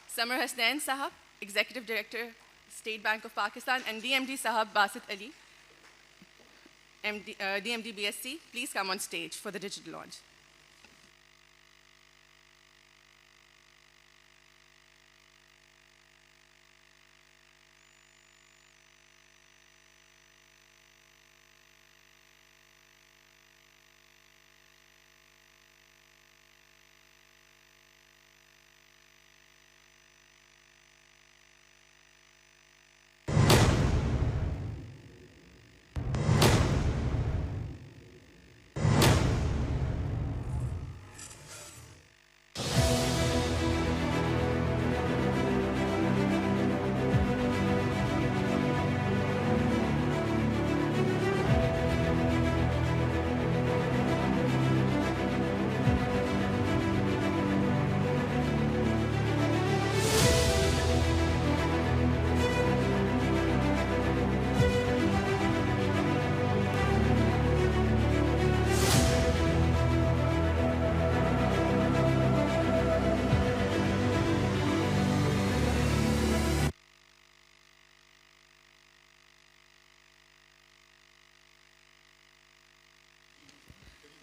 Samar Hasnain Sahab, Executive Director, State Bank of Pakistan. And DMD Sahab Basit Ali, DMD BSc, please come on stage for the digital launch.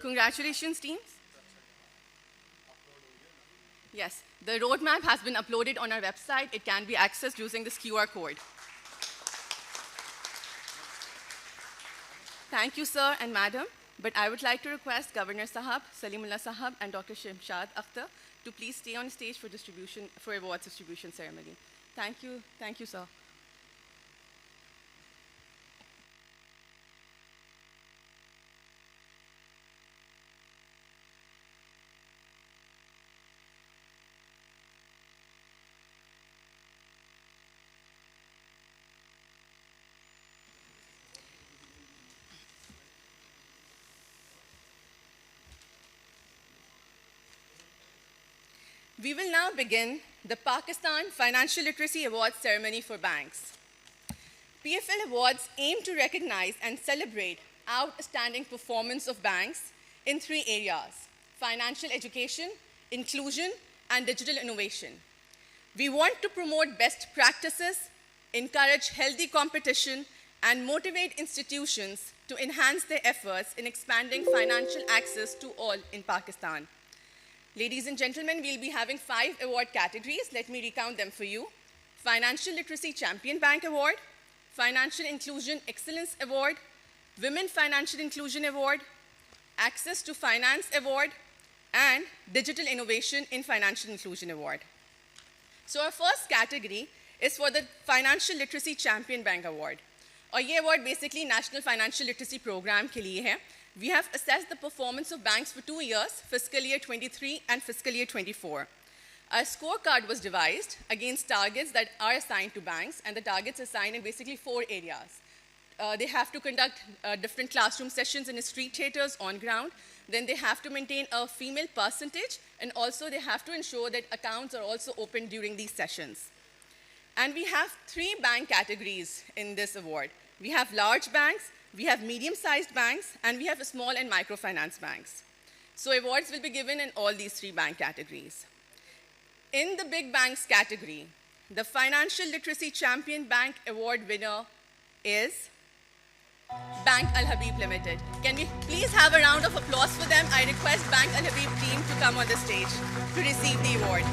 Congratulations, teams. Yes, the roadmap has been uploaded on our website. It can be accessed using this QR code. Thank you, sir and madam. But I would like to request Governor Sahab, Salimullah Sahab, and Dr. Shamshad Akhtar to please stay on stage for awards distribution ceremony. Thank you, sir. We will now begin the Pakistan Financial Literacy Awards ceremony for banks. PFL Awards aim to recognize and celebrate outstanding performance of banks in 3 areas: financial education, inclusion, and digital innovation. We want to promote best practices, encourage healthy competition, and motivate institutions to enhance their efforts in expanding financial access to all in Pakistan. Ladies and gentlemen, we'll be having 5 award categories. Let me recount them for you. Financial Literacy Champion Bank Award, Financial Inclusion Excellence Award, Women Financial Inclusion Award, Access to Finance Award, and Digital Innovation in Financial Inclusion Award. So our first category is for the Financial Literacy Champion Bank Award. और ये award basically National Financial Literacy Program के लिए है. We have assessed the performance of banks for 2 years, fiscal year 23 and fiscal year 24. Our scorecard was devised against targets that are assigned to banks, and the targets assigned in basically 4 areas. They have to conduct different classroom sessions in street theaters on ground. Then they have to maintain a female percentage, and also they have to ensure that accounts are also opened during these sessions. And we have 3 bank categories in this award. We have large banks, we have medium-sized banks, and we have small and microfinance banks. So awards will be given in all these 3 bank categories. In the big banks category, the Financial Literacy Champion Bank Award winner is Bank Al Habib Limited. Can we please have a round of applause for them? I request Bank Al Habib team to come on the stage to receive the award.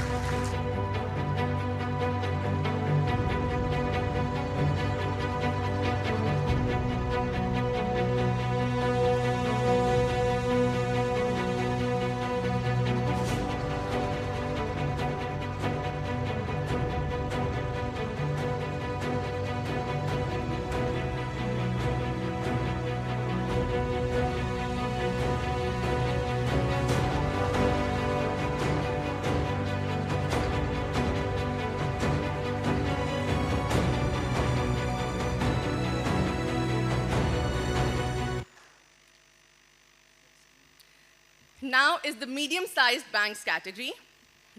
Now is the medium-sized banks category.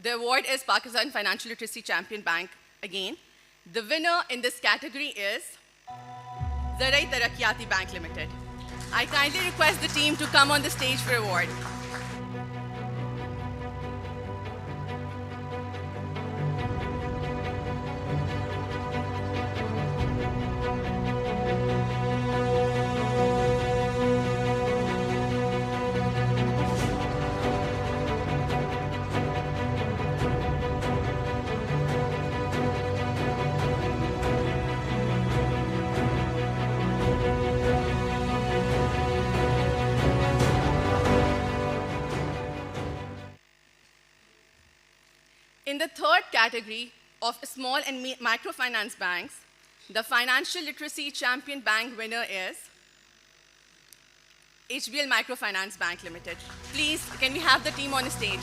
The award is Pakistan Financial Literacy Champion Bank again. The winner in this category is Zarai Taraqqiyati Bank Limited. I kindly request the team to come on the stage for award. In the third category of small and microfinance banks, the Financial Literacy Champion Bank winner is HBL Microfinance Bank Limited. Please, can we have the team on the stage?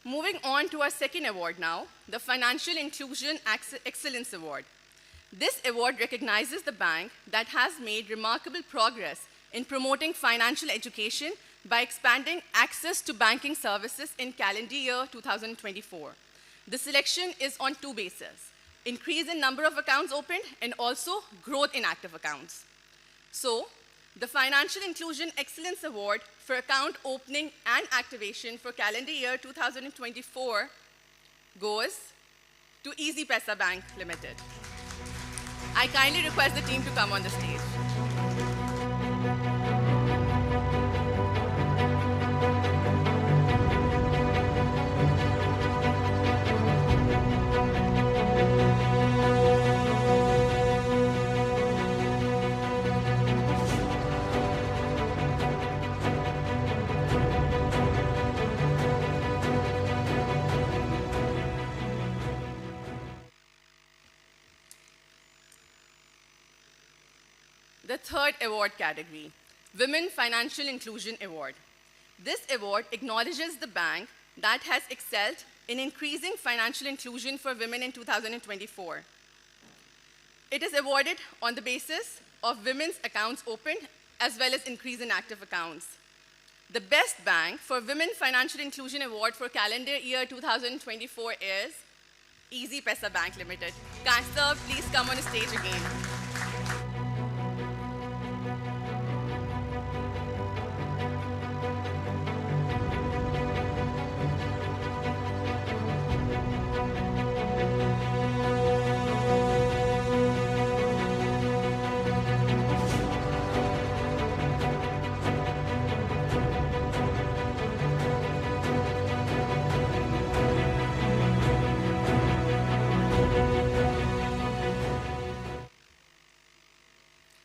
Moving on to our second award now, the Financial Inclusion Excellence Award. This award recognizes the bank that has made remarkable progress in promoting financial education by expanding access to banking services in calendar year 2024. The selection is on two bases: increase in number of accounts opened and also growth in active accounts. So, the Financial Inclusion Excellence Award for account opening and activation for calendar year 2024 goes to Easy Pesa Bank Limited. I kindly request the team to come on the stage. The third award category, Women Financial Inclusion Award. This award acknowledges the bank that has excelled in increasing financial inclusion for women in 2024. It is awarded on the basis of women's accounts opened as well as increase in active accounts. The best bank for Women Financial Inclusion Award for calendar year 2024 is Easy Pesa Bank Limited. Can sir please come on the stage again?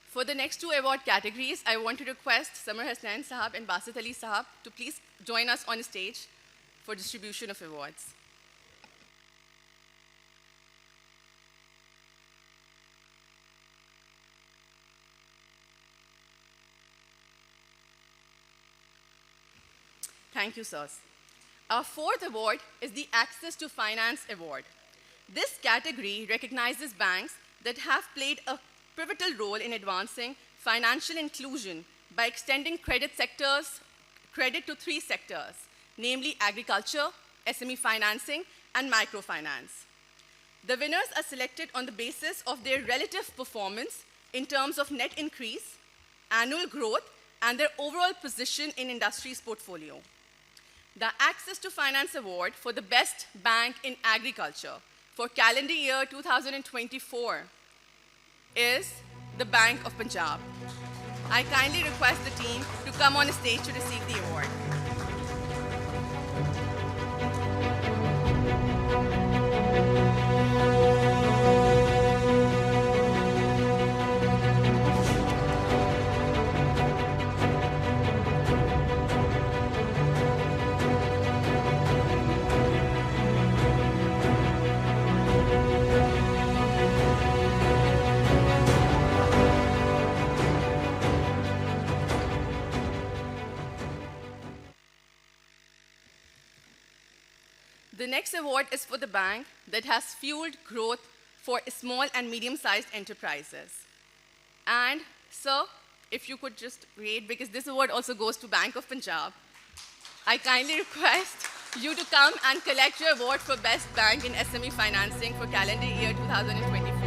For the next two award categories, I want to request Samar Hasnain Sahab and Basit Ali Sahab to please join us on stage for distribution of awards. Thank you, sirs. Our fourth award is the Access to Finance Award. This category recognizes banks that have played a pivotal role in advancing financial inclusion by extending credit to 3 sectors, namely agriculture, SME financing, and microfinance. The winners are selected on the basis of their relative performance in terms of net increase, annual growth, and their overall position in industry's portfolio. The Access to Finance Award for the Best Bank in Agriculture for calendar year 2024 is the Bank of Punjab. I kindly request the team to come on stage to receive the award. The next award is for the bank that has fueled growth for small and medium-sized enterprises. And, sir, if you could just wait, because this award also goes to Bank of Punjab. I kindly request you to come and collect your award for Best Bank in SME Financing for calendar year 2024.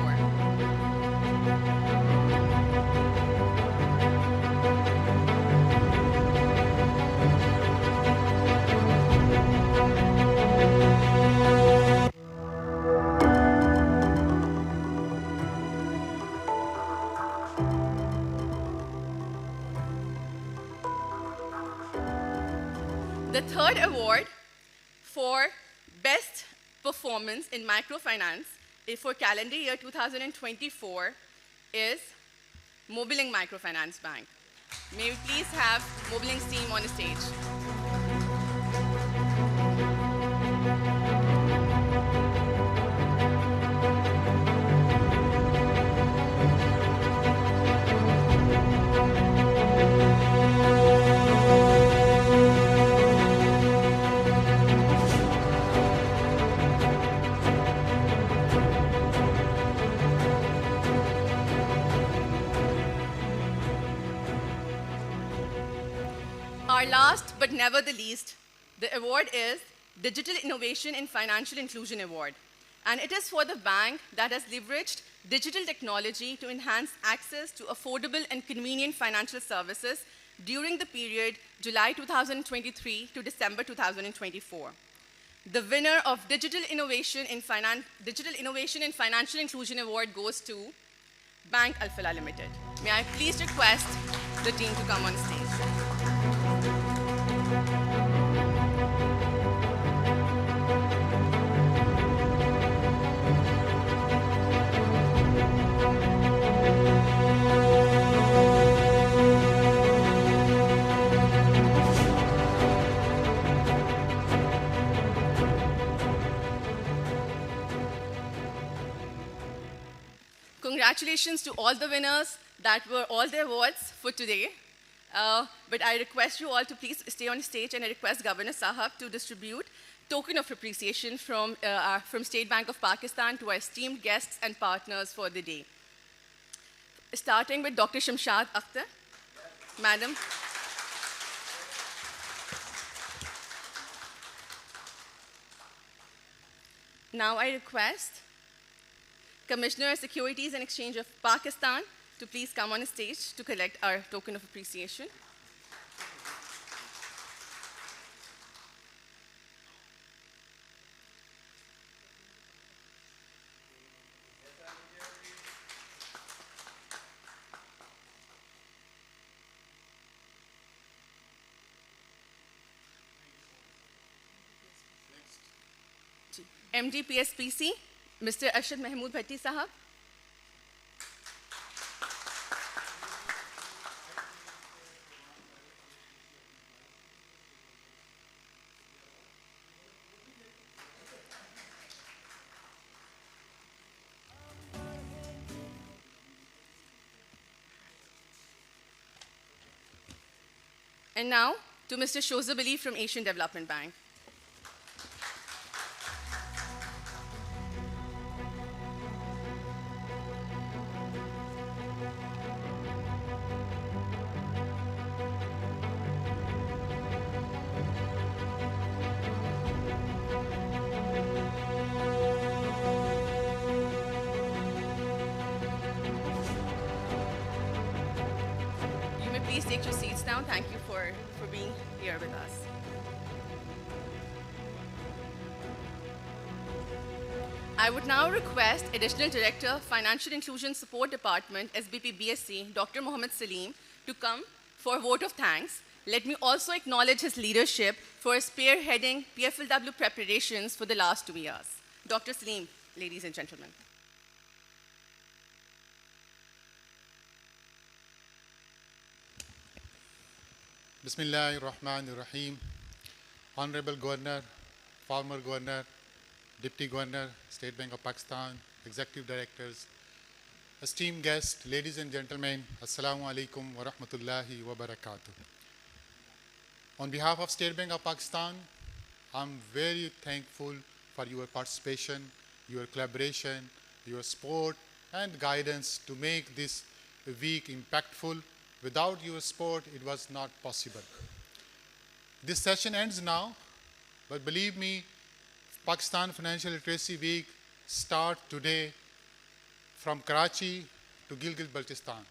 The third award for Best Performance in Microfinance for calendar year 2024 is Mobilink Microfinance Bank. May we please have Mobilink's team on the stage. Our last but never the least, the award is Digital Innovation in Financial Inclusion Award. And it is for the bank that has leveraged digital technology to enhance access to affordable and convenient financial services during the period July 2023 to December 2024. The winner of Digital Innovation in Financial Inclusion Award goes to Bank Alfala Limited. May I please request the team to come on stage. Congratulations to all the winners. That were all the awards for today. But I request you all to please stay on stage, and I request Governor Sahab to distribute token of appreciation from State Bank of Pakistan to our esteemed guests and partners for the day. Starting with Dr. Shamshad Akhtar. Madam. Now I request Commissioner Securities and Exchange of Pakistan to please come on stage to collect our token of appreciation. MD PSPC, Mr. Arshad Mahmood Bhatti Sahab. And now to Mr. Shozab Ali from Asian Development Bank. please take your seats now. Thank you for being here with us. I would now request Additional Director, Financial Inclusion Support Department, SBP BSc, Dr. Mohammed Salim, to come for a vote of thanks. Let me also acknowledge his leadership for spearheading PFLW preparations for the last 2 years. Dr. Salim, ladies and gentlemen. Bismillahirrahmanirrahim. Honorable Governor, former Governor, Deputy Governor, State Bank of Pakistan, Executive Directors, esteemed guests, ladies and gentlemen, Assalamu alaikum wa rahmatullahi wa barakatuh. On behalf of State Bank of Pakistan, I'm very thankful for your participation, your collaboration, your support and guidance to make this week impactful. Without your support, it was not possible. This session ends now, but believe me, Pakistan Financial Literacy Week starts today from Karachi to Gilgit-Baltistan,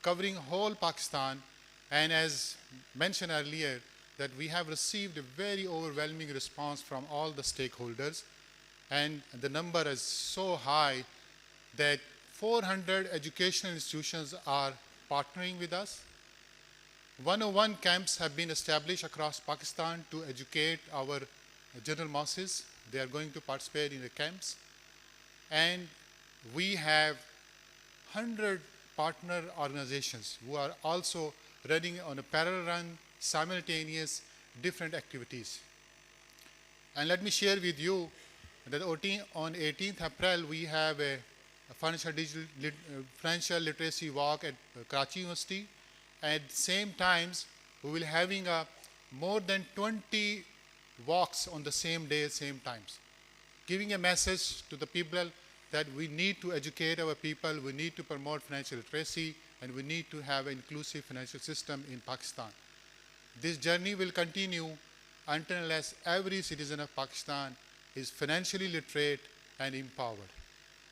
covering whole Pakistan. And as mentioned earlier, that we have received a very overwhelming response from all the stakeholders, and the number is so high that 400 educational institutions are partnering with us. 101 camps have been established across Pakistan to educate our general masses. They are going to participate in the camps. And we have 100 partner organizations who are also running on a parallel run, simultaneous, different activities. And let me share with you that on 18th April, we have a financial literacy walk at Karachi University. At the same times, we will be having more than 20 walks on the same day, same times, giving a message to the people that we need to educate our people, we need to promote financial literacy, and we need to have an inclusive financial system in Pakistan. This journey will continue until and unless every citizen of Pakistan is financially literate and empowered.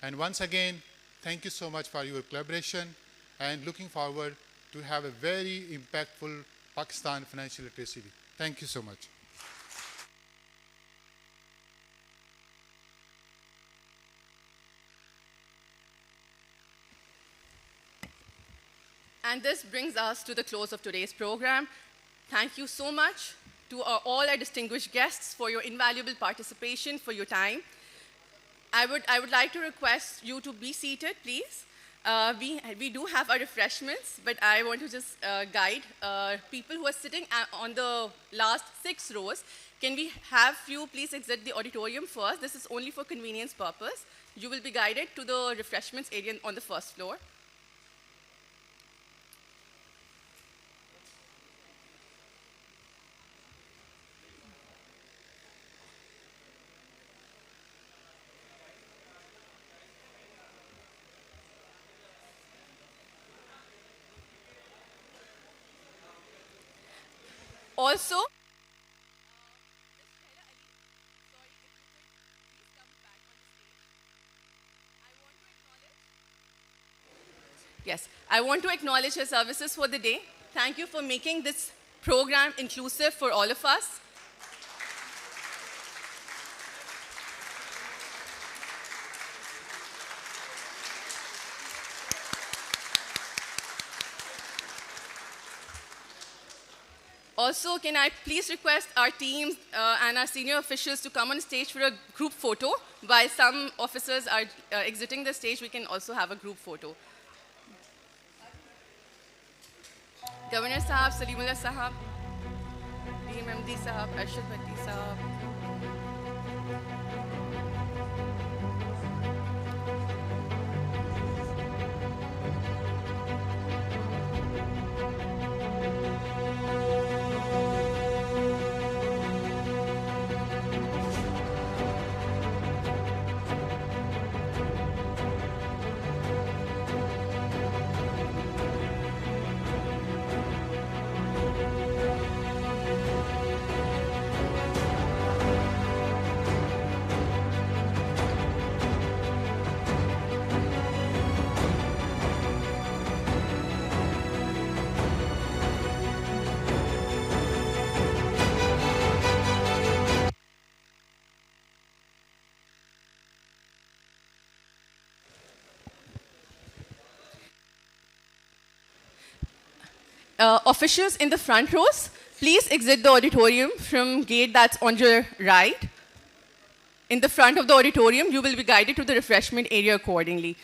And once again, thank you so much for your collaboration, and looking forward to have a very impactful Pakistan Financial Literacy Week. Thank you so much. And this brings us to the close of today's program. Thank you so much to all our distinguished guests for your invaluable participation, for your time. I would like to request you to be seated, please. We do have our refreshments, but I want to just guide people who are sitting on the last 6 rows. Can we have you please exit the auditorium first? This is only for convenience purpose. You will be guided to the refreshments area on the first floor. Also, yes, I want to acknowledge her services for the day. Thank you for making this program inclusive for all of us. Also, can I please request our teams and our senior officials to come on stage for a group photo? While some officers are exiting the stage, we can also have a group photo. Governor Sahab, Salimullah Sahab, DMMD Sahab, Arshad Bhatti Sahab. Officials in the front rows, please exit the auditorium from gate that's on your right. In the front of the auditorium, you will be guided to the refreshment area accordingly.